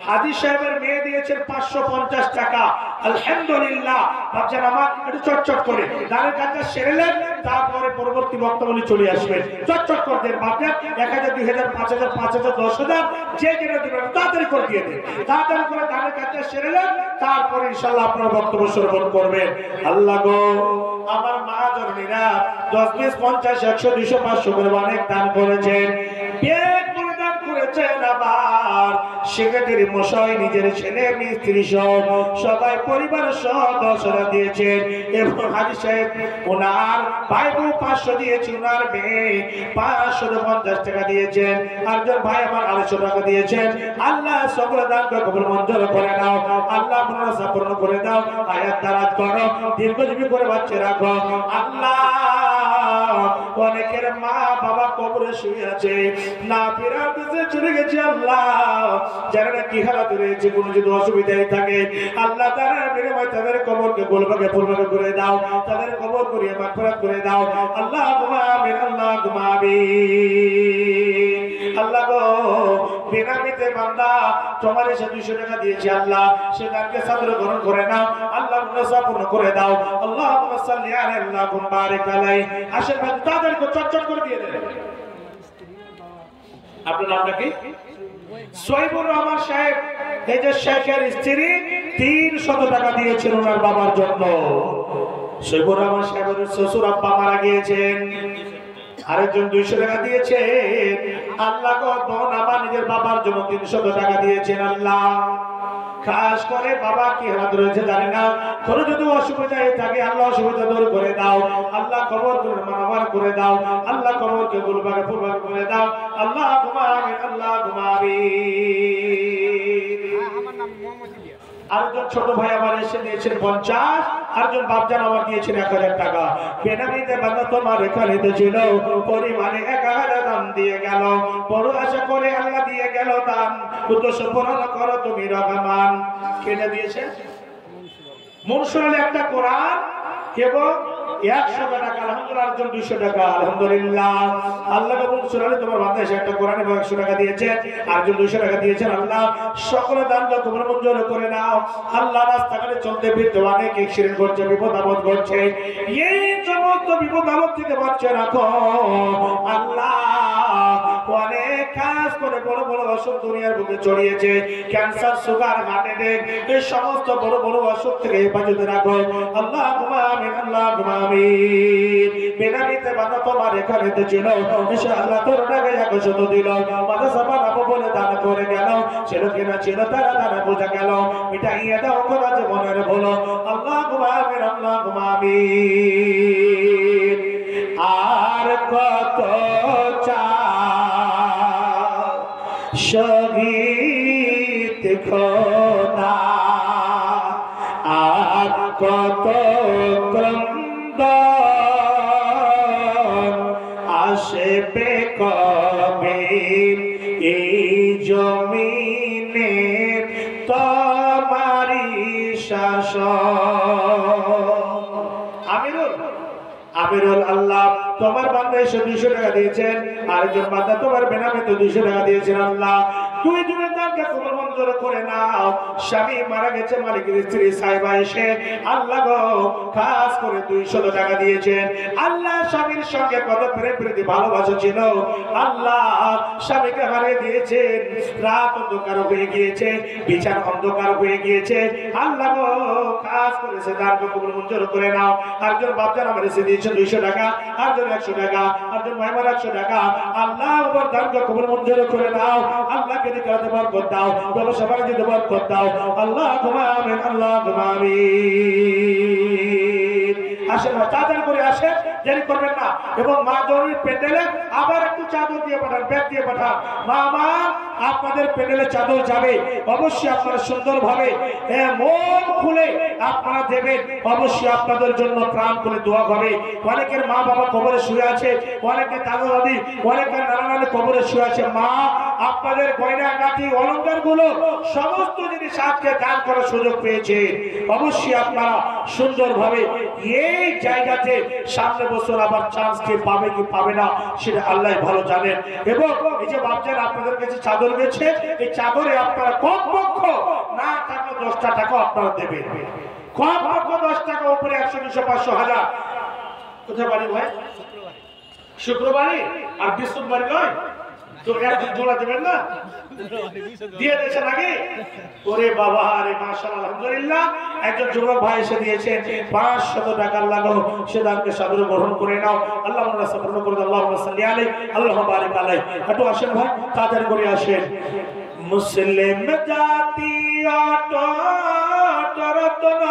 হাজী সাহেবের মেয়ে দিয়েছেন 550 টাকা। আলহামদুলিল্লাহ। ভাবছেন আমার একটু চটচট করে দানের কাজটা সেরেলেন, তারপরে পরবর্তী বক্তব্য চলে আসবেন। চটচট করে দেন। ভাবছেন 1000, 2000, 5000, 5000, 10,000 যে যেটা দিবেন তাড়াতাড়ি করে দিয়ে দেন। তাড়াতাড়ি করে দানের কাজটা সেরেলেন, তারপরে ইনশাআল্লাহ আপনার বক্তব্য শ্রবণ করবেন। আল্লাহ গো, আমার মা জননীরা 10, 20, 50, 100, 200, 500 করে অনেক দান করেছেন। পেট করে দান করেছেন। আবার সেক্রেটারি মশাই নিজের ছেলে স্ত্রী সহ সবাই পরিবার সহ 10,000 দিয়েছেন। এবং হাজী সাহেব ওনার ভাই বউ 500 দিয়েছে, ওনার মেয়ে 550 টাকা দিয়েছেন, আরেকজন ভাই আমার 250 টাকা দিয়েছেন। আল্লাহ সকল দানকে কবুল মঞ্জুর করে নাও। আল্লাহ মনসা পূর্ণ করে দাও। আয়াত দারাজ করো, দীর্ঘজীবী করে বাচ্চা রাখো। আল্লাহ অনেকের মা বাবা কবরে শুয়ে আছে, না ফেরার দেশে চলে গেছে। আল্লাহ যারা কি হালাত রয়েছে, কোনো যদি অসুবিধায় থাকে আল্লাহ তারা বিনিময় তাদের কবরকে গোলভাগে ফুলভাগে করে দাও, তাদের কবর করিয়ে মাগফিরাত করে দাও। আল্লাহ আমিন, আল্লাহ আমিন। আল্লাহ গো, বিনামিতে বান্দা তোমার এসে 200 টাকা দিয়েছে। আল্লাহ সে দানকে সাদর গ্রহণ করে নাও। আল্লাহ মুনাসা পূর্ণ করে দাও। আল্লাহুম্মা সাল্লি আলাইহি ওয়া বারিক আলাইহি। আসেন ভাই, তাদেরকে চটচট করে দিয়ে দেন। আপনার নামটা কি? সহিবুর রহমান সাহেব। এই যে শেখের স্ত্রী 300 টাকা দিয়েছেন ওনার বাবার জন্য। সহিবুর রহমান সাহেবের শ্বশুর আব্বা মারা গিয়েছেন, আরেকজন 200 টাকা দিয়েছেন। আল্লাহ গো, বোন আমার নিজের বাবার জন্য 300 টাকা দিয়েছেন। আল্লাহ খাস করে বাবা কি হাত রয়েছে জানি না, কোনো যদি অসুবিধায় থাকে আল্লাহ অসুবিধা দূর করে দাও। আল্লাহ কবর করে মানবার করে দাও। আল্লাহ কবরকে গুলবাগে ফুলবাগে করে দাও। আল্লাহ আমিন, আল্লাহ আমিন। আরেকজন ছোট ভাই আমার এসে দিয়েছেন 50, আরেকজন বাপজান আমার দিয়েছেন 1000 টাকা। বেনামিতে বান্দা তোমার এখানে ছিল, পরিমাণে 1000 দান দিয়ে গেল। বড় আশা করে আল্লাহ দিয়ে গেল দান, উদ্দেশ্য পূরণ করো তুমি রহমান। কেটে দিয়েছেন মনসুর আলী একটা কোরআন এবং 100 টাকা। আলহামদুলিল্লাহ। আরেকজন 200 টাকা। আলহামদুলিল্লাহ। আল্লাহ মনসুর আলী তোমার বান্দা এসে একটা কোরআন এবং 100 টাকা দিয়েছেন, আরেকজন 200 টাকা দিয়েছেন। আল্লাহ সকলে দান কবুল মঞ্জুর করে নাও। আল্লাহ রাস্তাঘাটে চলতে ফিরতে অনেক অ্যাক্সিডেন্ট করছে, বিপদ আপদ করছে, এই সমস্ত বিপদ আপদ থেকে বাঁচিয়ে রাখো। আল্লাহ অনেক কাজ করে বড় বড় অসুখ দুনিয়ার বুকে ছড়িয়েছে, ক্যান্সার, সুগার, হার্ট অ্যাটাক, এই সমস্ত বড় বড় অসুখ থেকে হেফাজতে রাখো। আল্লাহ আমিন, আল্লাহ আমিন। বেনামিতে বান্দা তোমার এখানে ছিল, ইনশাআল্লাহ তোর টাকা 100 দিল। মাদ্রাসা বানাবো বলে দান করে গেল, ছিল কিনা ছিল তারা দানা বোঝা গেল। মিটাইয়া দাও করা জীবনের ভুলো। আল্লাহ আমিন, আল্লাহ আমিন। আর কত শহীদ খোদা, আর কত ক্রন্দ আসবে কবে এই জমিনে তোমারি শাসন। আমিরুল আল্লাহ তোমার বান্দা এসে 200 টাকা দিয়েছেন, আরেকজন বান্দা তোমার বেনামিতে 200 টাকা দিয়েছেন। আল্লাহ তুই দুই দানকে কবুল মঞ্জুর করে নাও। স্বামী মারা গেছে, মালিকের স্ত্রী সাহেবা এসে আল্লাহ গো খাস করে 200 টাকা দিয়েছেন। আল্লাহ স্বামীর সঙ্গে কত প্রেম প্রীতি ভালোবাসা ছিল। আল্লাহ স্বামীকে হারিয়ে দিয়েছেন, রাত অন্ধকার হয়ে গিয়েছে, বিছানা অন্ধকার হয়ে গিয়েছে। আল্লাহ গো খাস করে সে দানকে কবুল মঞ্জুর করে নাও। আরেকজন বাপজান আমার এসে দিয়েছেন 200 টাকা, আরেকজন 100 টাকা, আরেকজন মাইমার 100 টাকা। আল্লাহ ওর দানকে কবুল মঞ্জুর করে নাও। আল্লাহকে দিকাতে বরকত দাও, ব্যবসা বাণিজ্যে বরকত দাও। আল্লাহ আমিন, আল্লাহ আমিন। আসেন তাড়াতাড়ি করে আসেন, দেরি করবেন না। এবং মা জননীর প্যান্ডেলে আবার একটু চাদর দিয়ে পাঠান, ব্যাগ দিয়ে পাঠান। মা আমার আপনাদের প্যান্ডেলে চাদর যাবে, অবশ্যই আপনারা সুন্দরভাবে মন খুলে আপনারা দেবেন, অবশ্যই আপনাদের জন্য প্রাণ করে দোয়া হবে। অনেকের মা বাবা কবরে শুয়ে আছে, অনেকে দাদা দাদি, অনেকের নানা নানি কবরে শুয়ে আছে। মা আপনাদের গয়না গাঁথি অলংকার গুলো সমস্ত জিনিস আজকে দান করার সুযোগ পেয়েছে, অবশ্যই আপনারা সুন্দরভাবে এই জায়গাতে সামনে বছর আবার চান্স কে পাবে কি পাবে না সেটা আল্লাহ ভালো জানেন। এবং এই যে বাচ্চারা আপনাদের কাছে চাদর গেছে, এই চাদরে আপনারা কমপক্ষ না থাকলে 10টা টাকা আপনারা দেবেন, কমপক্ষ 10 টাকা, উপরে 100 200 500 1000। কোথায় বাড়ি ভাই? শুক্রবারই আর বৃহস্পতিবারই নয় তো একদিন জোড়া দেবেন না? দিয়ে দিয়েছেন আগে? ওরে বাবা রে, মাশাআল্লাহ, আলহামদুলিল্লাহ। একজন যুবক ভাই এসে দিয়েছেন 500 টাকা, লাগো সে দানকে সাদরে গ্রহণ করে নাও। আল্লাহ আমরা সাবধান করে দাও। আল্লাহুম্মা সাল্লি আলাইহি, আল্লাহুম্মা বারিক আলাইহি। একটু আসেন ভাই, তাড়াতাড়ি করে আসেন। মুসলিম জাতি অটো রতন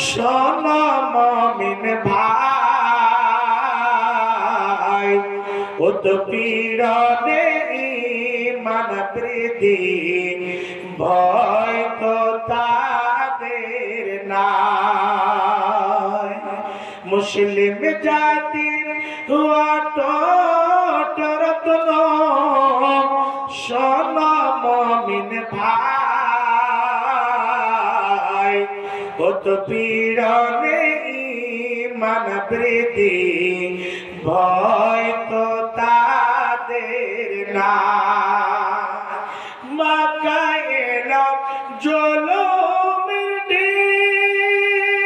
সোনা মুমিন ভাই, উৎপীড়নে ঈমান বৃদ্ধি ভয় তো তাদের নাই। মুসলিম জাতির অটুট রত্ন সোনা মুমিন ভাই, উৎপীড়নে ঈমান বৃদ্ধি ভয় তো তাদের না। মাকায় এলো জুলুমের ঢেউ,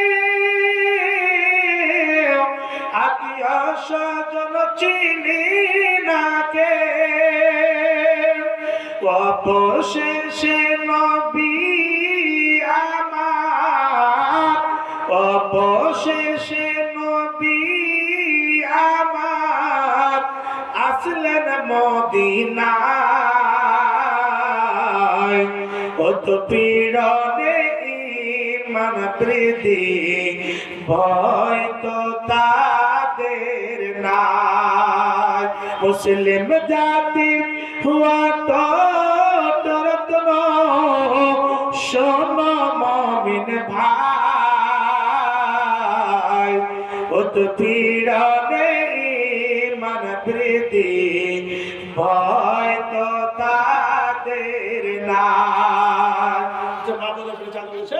আত্মীয় স্বজন চিনি না কে, অবশেষে নবী আমার, অবশেষে নবী আমার আসলেন মদিনায়, উৎপীড়নে ঈমান বৃদ্ধি ভয় তো তাদের নাই। মুসলিম জাতি হুয়া তো রত্ন সোনা মুমিন ভাই, উৎপীড়নে ঈমান বৃদ্ধি ভয় তো তাদের নাই। যে মা বোনের পেলে চাদর গেছে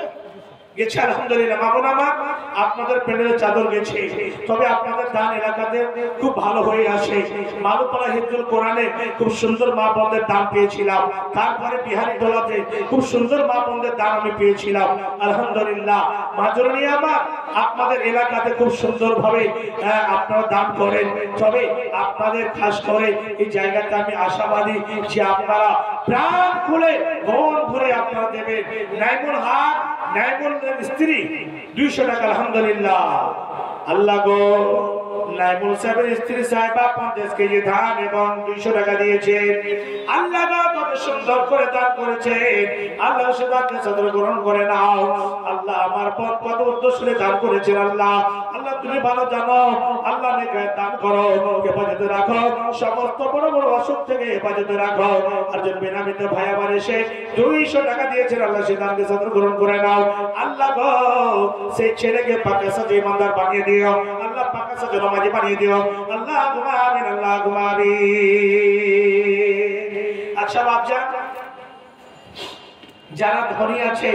গেছে, আলহামদুলিল্লাহ। মা বোন আমার আপনাদের প্যান্ডেলে চাদর গেছে, তবে আপনাদের দান এলাকাতে খুব ভালো হয়ে আসে। মালুপাড়া হিফজুল কোরআনে খুব সুন্দর মা বোনদের দান পেয়েছিলাম, তারপরে বিহারি দোলাতে খুব সুন্দর মা বোনদের দান আমি পেয়েছিলাম, আলহামদুলিল্লাহ। মাজরণী আমার আপনাদের এলাকাতে খুব সুন্দরভাবে আপনারা দান করেন, তবে আপনাদের খাস করে এই জায়গাতে আমি আশাবাদী যে আপনারা প্রাণ খুলে মন ভরে আপনারা দেবেন। নাইমুল হক, নাইমুল স্ত্রী 200 টাকা, আলহামদুলিল্লাহ। আল্লাহ গো, নাইমুল সাহেবের স্ত্রী সাহেবা 50 কেজি ধান এবং 200 টাকা দিয়েছেন। আল্লাহ গো, কত সুন্দর করে দান করেছেন। আল্লাহ সেটাকে সদর গ্রহণ করে নাও। আল্লাহ আমার পথ কত উদ্দেশ্যে দান করেছেন। আল্লাহ আল্লাহ তুমি ভালো জানো। আল্লাহ নেকায় দান করো, হেফাজতে রাখো, সমস্ত বড় বড় অসুখ থেকে হেফাজতে রাখো। আর যে বেনামিতে ভাই আমার এসে 200 টাকা দিয়েছেন, আল্লাহ সে দানকে সদর গ্রহণ করে নাও। আল্লাহ গো, সেই ছেলেকে পাকা সাজে ইমানদার বানিয়ে দিও। আল্লাহ পাকা সাজে নামাজি বানিয়ে দিও। আল্লাহ আমিন, আল্লাহ আমিন। আচ্ছা বাপজান, যারা ধনী আছে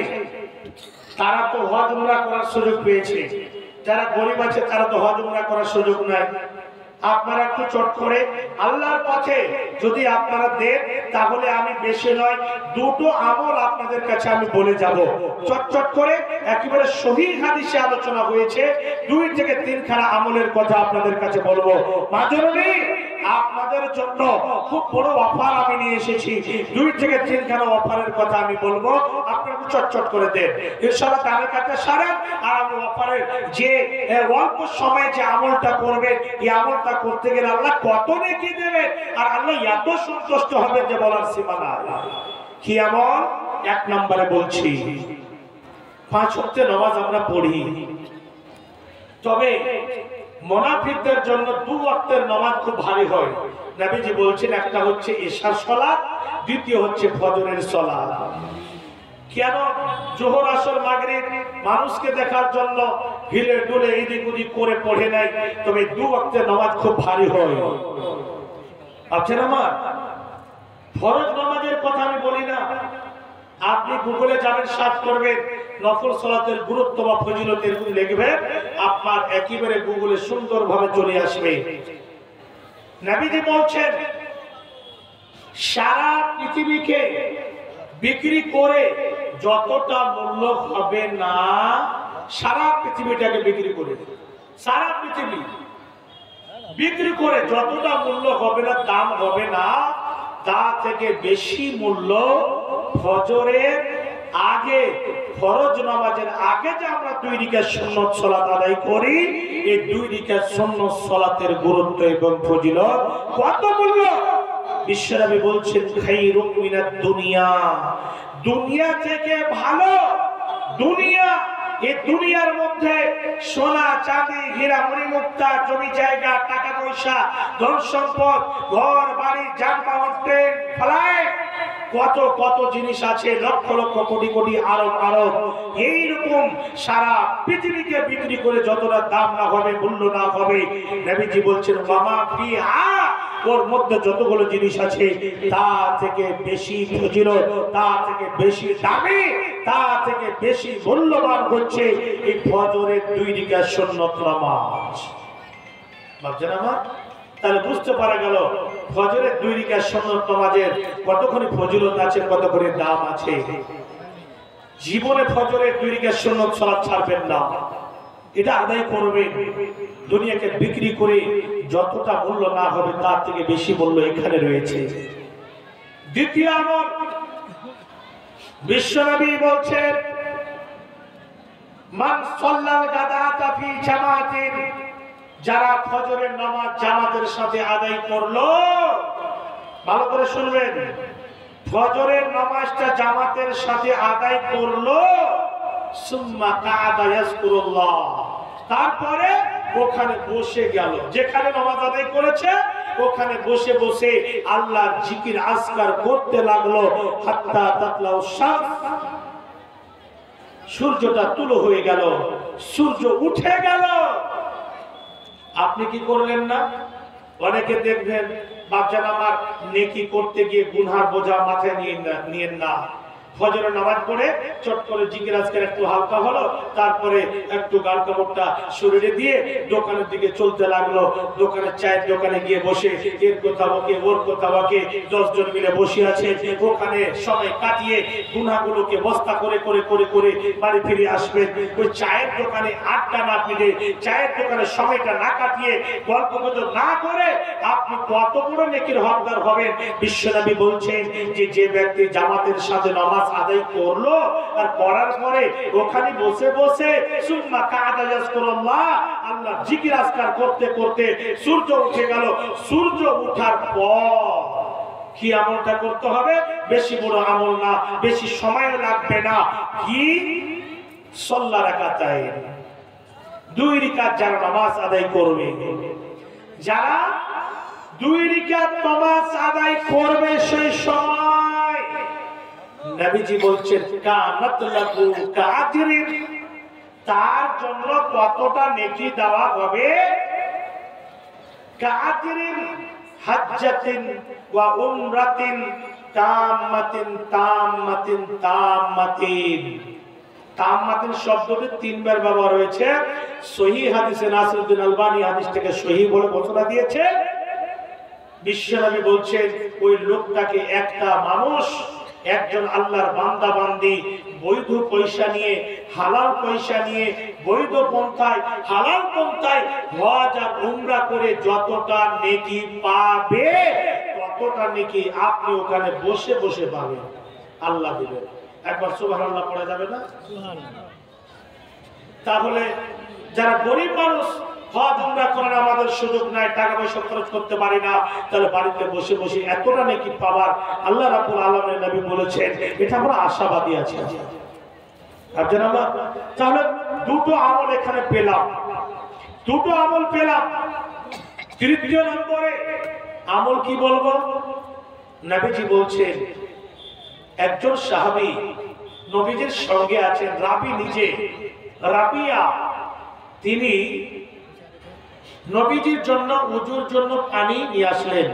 তারা তো হজ উমরা করার সুযোগ পেয়েছে, যারা গরিব আছে তারা তো হজ উমরা করার সুযোগ নাই। আপনারা একটু চট করে আল্লাহর পথে যদি আপনারা দেন, তাহলে আমি বেশি নয় 2টো আমল আপনাদের কাছে আমি বলে যাব। চট করে একেবারে সহিহ হাদিসে আলোচনা হয়েছে, 2 থেকে 3 খানা আমলের কথা আপনাদের কাছে বলবো। মাজরণী আপনাদের জন্য খুব বড় অফার আমি নিয়ে এসেছি, 2 থেকে 3 খানা অফারের কথা আমি বলবো, আপনারা চট করে দেন ইনশাআল্লাহ। তার কাছে সারেন আর আমি অফারের যে অল্প সময়ে যে আমলটা করবেন, এই আমলটা করতে গেলে আল্লাহ কত নেকি দেবে, আর আল্লাহ এত সন্তুষ্ট হবে যে বলার সীমা নাই। কি আমল? 1 নম্বরে বলছি, 5 ওয়াক্ত নামাজ আমরা পড়ি, তবে মুনাফিকদের জন্য 2 ওয়াক্তের নামাজ খুব ভারী হয়। নবীজি বলছেন একটা হচ্ছে ইশার সালাত, দ্বিতীয় হচ্ছে ফজরের সালাত। কেন? জোহর আসর মাগরিব মানুষকে দেখার জন্য হিলে ডুলে এদিক ওদিক করে পড়ে নাই, তবে 2 ওয়াক্তের নামাজ খুব ভারী হয়। আচ্ছা, আমার ফরজ নামাজের কথা আমি বলি না, আপনি গুগলে যাবেন, সার্চ করবেন নফল সালাতের গুরুত্ব বা ফজিলতের লিখবেন, আপনার একেবারে গুগলে সুন্দরভাবে চলে আসবে। নবীজি বলছেন সারা পৃথিবীকে বিক্রি করে যতটা মূল্য হবে না, সারা পৃথিবীটাকে বিক্রি করে, সারা পৃথিবী বিক্রি করে যতটা মূল্য হবে না, দাম হবে না, তা থেকে বেশি মূল্য ফজরের আগে, ফরজ নামাজের আগে যে আমরা 2 রাকাত সুন্নত সালাত আদায় করি, এই 2 রাকাত সুন্নত সালাতের গুরুত্ব এবং ফজিলত কত মূল্য। বিশ্বনবী বলছেন খায়রুম মিনাদ দুনিয়া, দুনিয়া থেকে ভালো দুনিয়া। এই দুনিয়ার মধ্যে সোনা চাঁদি হীরা মণিমুক্তা, জমি জায়গা, টাকা পয়সা, ধন সম্পদ, ঘর বাড়ি, যানবাহন, ট্রেন, ফ্লাইট, কত কত জিনিস আছে, লক্ষ লক্ষ কোটি কোটি আরব আরব। এইরকম সারা পৃথিবীকে বিক্রি করে যতটা দাম না হবে, মূল্য না হবে, নবীজি বলছেন মামা ফিহা, ওর মধ্যে যতগুলো জিনিস আছে তা থেকে বেশি ফজিলত, তা থেকে বেশি দামি, তা থেকে বেশি মূল্যবান হচ্ছে এই ফজরের 2 রাকাত সুন্নত নামাজ। ভাবছেন আমার? তাহলে বুঝতে পারা গেল ফজরের 2 রাকাত সুন্নত নামাজের কতখানি ফজিলত আছে, কতখানি দাম আছে। জীবনে ফজরের 2 রাকাত সুন্নত সালাত ছাড়বেন না, এটা আদায় করবেন। দুনিয়াকে বিক্রি করে যতটা মূল্য না হবে, তার থেকে বেশি মূল্য এখানে রয়েছে। দ্বিতীয় আমল, বিশ্বনবী বলছেন মান সাল্লাল গাদাতা ফি জামাতিন, যারা ফজরের নামাজ জামাতের সাথে আদায় করলো, ভালো করে শুনবেন, ফজরের নামাজটা জামাতের সাথে আদায় করলো, সুম্মা কাআদা ইয়াজকুরুল্লাহ, তারপরে ওখানে বসে গেল, যেখানে নামাজ আদায় করেছে ওখানে বসে বসে আল্লাহর জিকির আজকার করতে লাগলো, হাত্তা তাতলাউ শামস, সূর্যটা তুলো হয়ে গেল, সূর্য উঠে গেল। আপনি কি করলেন না? অনেকে দেখবেন বাপজান আমার, নেকি করতে গিয়ে গুনহার বোঝা মাথায় নিয়েন না। ফজরের নামাজ পড়ে চট করে জিকির আজকার একটু হালকা হলো, তারপরে একটু গাল কাপড়টা শরীরে দিয়ে দোকানের দিকে চলতে লাগলো। দোকানের চায়ের দোকানে গিয়ে বসে এর কথা বকে, ওর কথা বকে, 10 জন মিলে বসে আছে, ওখানে সময় কাটিয়ে গুনাহগুলোকে বস্তা করে করে করে করে বাড়ি ফিরে আসবেন। ওই চায়ের দোকানে আড্ডা না দিলে, চায়ের দোকানে সময়টা না কাটিয়ে, গল্প গুজব না করে আপনি কত বড় নেকির হকদার হবেন। বিশ্বনবী বলছেন যে ব্যক্তি জামাতের সাথে নামাজ আদায় করলো আর করার পরে ওখানে বসে বসে সুম্মা কাআদা ইয়াজকুরুল্লাহ, আল্লাহ জিকির আজকার করতে করতে সূর্য উঠে গেল, সূর্য ওঠার পর কি আমলটা করতে হবে? বেশি বড় আমল না, বেশি সময় লাগবে না। কি? সাল্লা রাকাতাইন, 2 রাকাত যারা নামাজ আদায় করবে, যারা 2 রাকাত নামাজ আদায় করবে, সেই সময় নবীজি বলছেন কানাত লাহু কাআজরিন, তার জন্য কতটা নেকি দেওয়া হবে? কাআজরিন হাজ্জাতিন ওয়া উমরাতিন তাম্মাতিন তাম্মাতিন তাম্মাতিন। তাম্মাতিন শব্দটি 3 বার ব্যবহার হয়েছে। সহিহ হাদিসে নাসিরউদ্দিন আলবানী হাদিসটাকে সহিহ বলে ঘোষণা দিয়েছে। বিশ্বনবী বলছেন ওই লোকটাকে একটা মানুষ, একজন আল্লাহর বান্দা বান্দি বৈধ পয়সা নিয়ে, হালাল পয়সা নিয়ে, বৈধ পন্থায়, হালাল পন্থায় হজ আর উমরা করে যতটা নেকি পাবে, ততটা নেকি আপনি ওখানে বসে বসে পাবেন, আল্লাহ দিবেন। একবার সুবহানাল্লাহ পড়া যাবে না? তাহলে যারা গরিব মানুষ, হজ উমরা করার আমাদের সুযোগ নাই, টাকা পয়সা খরচ করতে পারি না, তাহলে বাড়িতে বসে বসে এতটা নেকি পাবার আল্লাহ রাব্বুল আলামিন নবী বলেছেন, এটা আমরা আশাবাদী আছি। আপনারা তাহলে 2টো আমল এখানে পেলাম। দুটো আমল পেলাম। তৃতীয় নম্বরে আমল কি বলবো? নবীজি বলছেন একজন সাহাবী নবীজির সঙ্গে আছেন, রাবি নিজে, রাবিয়া, তিনি নবীজির জন্য উজুর জন্য পানি নিয়ে আসলেন,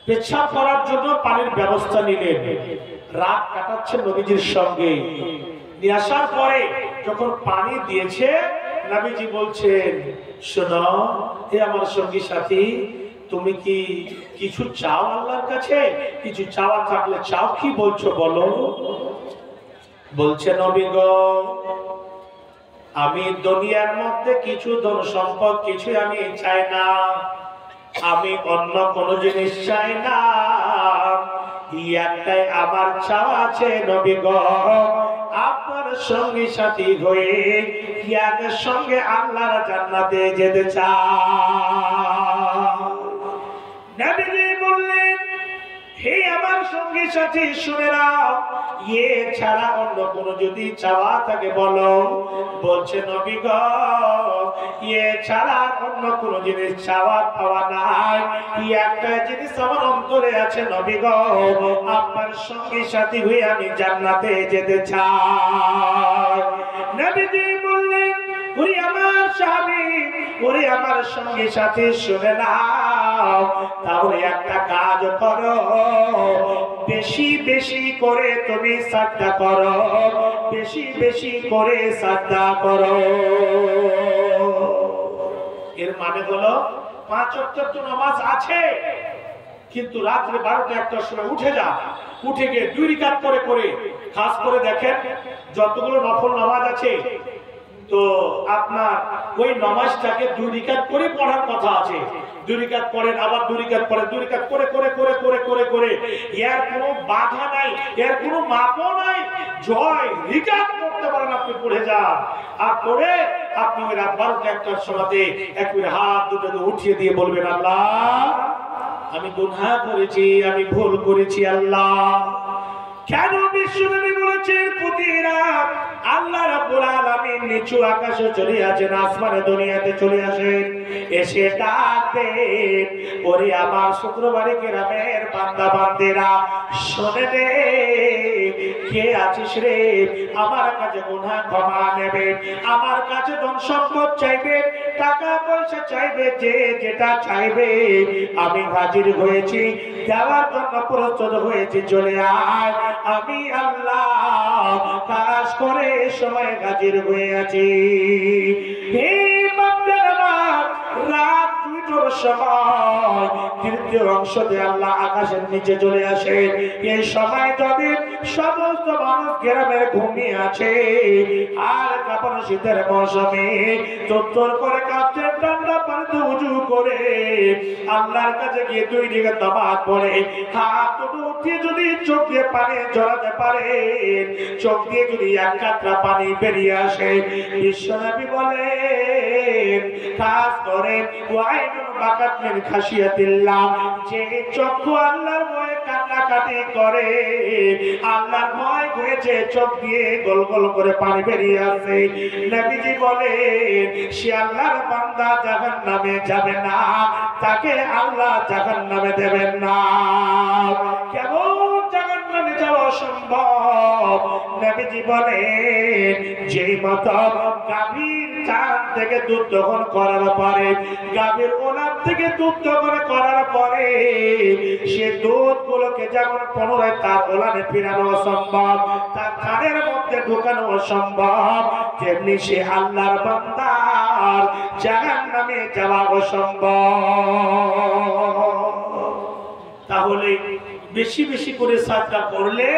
পেচ্ছাপ করার জন্য পানির ব্যবস্থা নিলেন, রাত কাটাচ্ছেন নবীজির সঙ্গে। নিয়ে আসার পরে যখন পানি দিয়েছে, নবীজি বলছেন, শোনো হে আমার সঙ্গী সাথী, তুমি কি কিছু চাও আল্লাহর কাছে? কিছু চাওয়া থাকলে চাও, কি বলছো বলো। বলছে, নবী গো, আমি দুনিয়ার মধ্যে কিছু ধন সম্পদ কিছুই আমি চাই না, আমি অন্য কোনো জিনিস চাই না, একটাই আমার চাওয়া আছে নবী গো, আপনার সঙ্গী সাথী হয়ে ইয়াদের সঙ্গে আল্লাহর জান্নাতে যেতে চাই। নবীজি বললেন, হে আমার সঙ্গী সাথী, শুনে নাও, ইয়ে ছাড়া অন্য কোনো যদি চাওয়া থাকে বলো। বলছে, নবী গো, ইয়ে ছাড়া অন্য কোনো জিনিস চাওয়া পাওয়া নাই, একটা জিনিস আমার অন্তরে আছে নবী গো, আপনার সঙ্গী সাথী হয়ে আমি জান্নাতে যেতে চাই। নবীজি বললেন, ওরে আমার সাহাবী, ওরে আমার সঙ্গী সাথী, শুনে নাও, তাহলে একটা কাজ করো, বেশি বেশি করে তুমি সাজদা করো, বেশি বেশি করে সাজদা করো। এর মানে হলো 5 ওয়াক্ত নামাজ আছে, কিন্তু রাত্রে 12টা-1টার সময় উঠে যা, উঠে গিয়ে 2 রাকাত করে করে, খাস করে দেখেন যতগুলো নফল নামাজ আছে, তো আপনার ওই নামাজটাকে 2 রাকাত করে পড়ার কথা আছে। 2 রাকাত পড়েন, আবার 2 রাকাত পড়েন, 2 রাকাত করে করে করে করে করে করে, এর কোনো বাধা নাই, এর কোনো মাপও নাই, জয় রাকাত করতে পারেন আপনি, পড়ে যান। আর পড়ে আপনি ওই রাত 12টা-1টার সময়তে একবারে হাত দুটোকে উঠিয়ে দিয়ে বলবেন, আল্লাহ আমি গুনাহ করেছি, আমি ভুল করেছি আল্লাহ। কেন বিশ্বনবী বলেছেন প্রতি রাত আল্লাহ রাব্বুল আলামিন নিচু আকাশে চলে আসেন, আসমানে দুনিয়াতে চলে আসেন, এসে ডাক দেন, ওরে আমার শুক্রবারে গ্রামের বান্দা বান্দিরা, শুনে নে, কে আছিস রে, আমার কাছে গুনাহ ক্ষমা নেবে, আমার কাছে ধন সম্পদ চাইবে, টাকা পয়সা চাইবে, যে যেটা চাইবে আমি হাজির হয়েছি, দেওয়ার জন্য প্রস্তুত হয়েছি, চলে আয়, আমি আল্লাহ কাজ করে সময় হাজির হয়ে আছি। হে বান্দারা, রাত 2টার সময় তৃতীয় অংশতে আল্লাহ আকাশের নিচে চলে আসে। এই সময় যদি সমস্ত মানুষ গ্রামের ঘুমিয়ে আছে, আর কাপড় শীতের মৌসুমে তোর করে কাঁপছে, ঠান্ডা পানিতে উজু করে আল্লাহর কাছে গিয়ে 2 রাকাত নামাজ পড়ে, হাত দুটো উঠিয়ে যদি চোখ দিয়ে পানি ঝরাতে পারে, চোখ দিয়ে যদি 1 কাতরা পানি বেরিয়ে আসে, বিশ্বনবী বলেন, কাজ করে ওয়াইনুন বাকাত মিন খাশিয়াতিল্লাহ, যে চক্ষু আল্লাহর ভয়ে কান্নাকাটি করে, আল্লাহর ভয় হয়েছে, চোখ দিয়ে গোল গোল করে পানি বেরিয়ে আসে, নবীজি বলেন, সে আল্লাহর বান্দা জাহান্নামে যাবে না, তাকে আল্লাহ জাহান্নামে দেবেন না। কেমন জাহান্নামে যাওয়া সম্ভব? নবীজি বলেন, যেই মত গাভীর চান থেকে দুধ দহন করার পরে, গাভীর ওলান থেকে দুধ দহন করার পরে, সে দুধগুলোকে যেমন পুনরায় তার ওলানে ফিরানো সম্ভব, তার কানের মধ্যে ঢোকানো সম্ভব, তেমনি সে আল্লাহর বান্দার জাহান্নামে যাওয়া অসম্ভব। তাহলে বেশি বেশি করে সাজদা করলে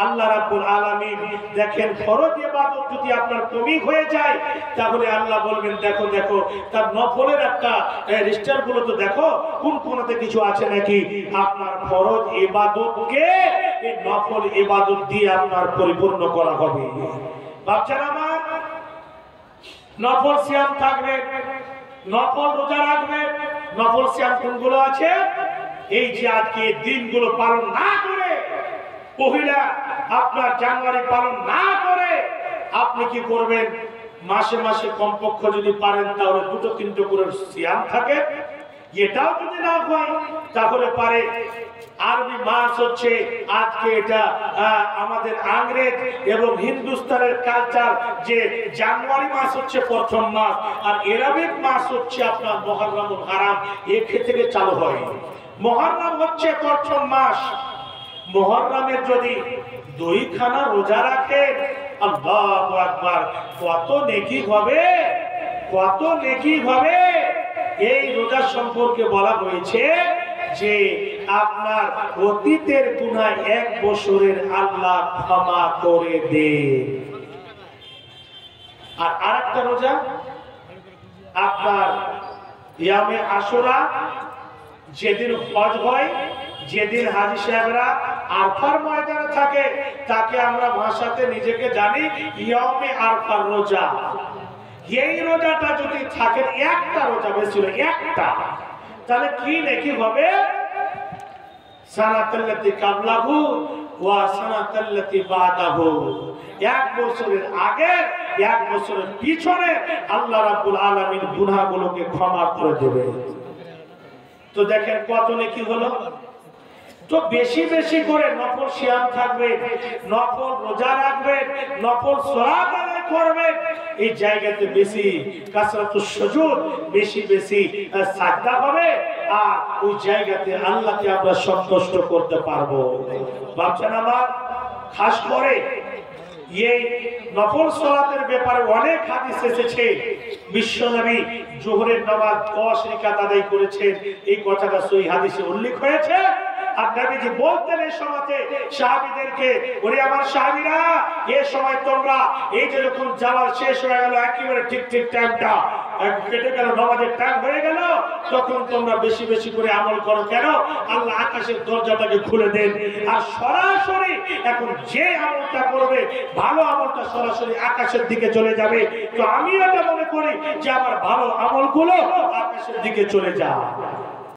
আল্লাহ রাব্বুল আলামিন দেখেন, ফরজ ইবাদত যদি আপনার কমই হয়ে যায়, তাহলে আল্লাহ বলবেন, দেখো দেখো তার নফলের একটা রেজিস্টার গুলো তো দেখো, কোন কোনতে কিছু আছে নাকি, আপনার ফরজ ইবাদতকে এই নফল ইবাদত দিয়ে আপনার পরিপূর্ণ করা হবে। বাচ্চারা আমার, নফল সিয়াম থাকবে, নফল রোজা রাখবে। নফল সিয়াম কোনগুলো আছে? এই যে আজকে দিনগুলো পালন না করে, পহিলা আপনার জানুয়ারি পালন না করে, আপনি কি করবেন? মাসে মাসে কমপক্ষে যদি পারেন তাহলে 2-3 করে সিয়াম থাকে। এটাও যদি না হয় তাহলে পারে আরবি মাস হচ্ছে আজকে এটা আমাদের ইংরেজ এবং হিন্দুস্তানের কালচার যে জানুয়ারি মাস হচ্ছে প্রথম মাস, আর আরবিক মাস হচ্ছে আপনার মুহররমুল হারাম থেকে চালু হয়। মুহররম হচ্ছে প্রথম মাস। মুহররমের যদি 2খানা রোজা রাখেন, আল্লাহু আকবার, কত নেকি হবে, কত নেকি হবে। এই রোজা সম্পর্কে বলা হয়েছে যে আপনার অতীতের গুনাহ 1 বছরের আল্লাহ ক্ষমা করে দেন। আর আরেকটা রোজা আপনার ইয়ামে আশুরা, যেদিন হজ হয়, যেদিন হাজী সাহেবরা আরফার ময়দানে থাকে, তাকে আমরা ভাষাতে নিজেকে জানি ইয়ামে আরফার রোজা। এই রোজাটা যদি থাকে, একটা রোজা বেশি হলো একটা, তাহলে কি নেকি হবে? সানাতাল্লাতি কাবলাহু ওয়া সানাতাল্লাতি বাদাহু, 1 বছরের আগে 1 বছরের পিছনে আল্লাহ রাব্বুল আলামিন গুনাহগুলোকে ক্ষমা করে দেবে। তো দেখেন কত নেকি হলো। তো বেশি বেশি করে নফল সিয়াম থাকবে, নফল রোজা রাখবেন, নফল সালাত আদায় করবেন। এই জায়গাতে বেশি কাসরাতুস সুজুদ, বেশি বেশি সাজদা হবে, আর ওই জায়গাতে আল্লাহকে আমরা সন্তুষ্ট করতে পারবো। ভাবছেন আমার, খাস করে এই নফল সালাতের ব্যাপারে অনেক হাদিস এসেছে। বিশ্বনবী জোহরের নামাজ 10 রাকাত আদায় করেছেন, এই কথাটা সহিহ হাদিসে উল্লেখ হয়েছে। আর নবীজি বলতেন এই সময়তে সাহাবীদেরকে, ওরে আমার সাহাবীরা, এই সময় তোমরা এই যে যখন যাওয়ার শেষ হয়ে গেল, একেবারে ঠিক ঠিক টাইমটা কেটে গেল, নামাজের টাইম হয়ে গেল, তখন তোমরা বেশি বেশি করে আমল করো। কেন? আল্লাহ আকাশের দরজাটাকে খুলে দেন, আর সরাসরি এখন যে আমলটা করবে, ভালো আমলটা সরাসরি আকাশের দিকে চলে যাবে। তো আমি এটা মনে করি যে আমার ভালো আমলগুলো আকাশের দিকে চলে যায়।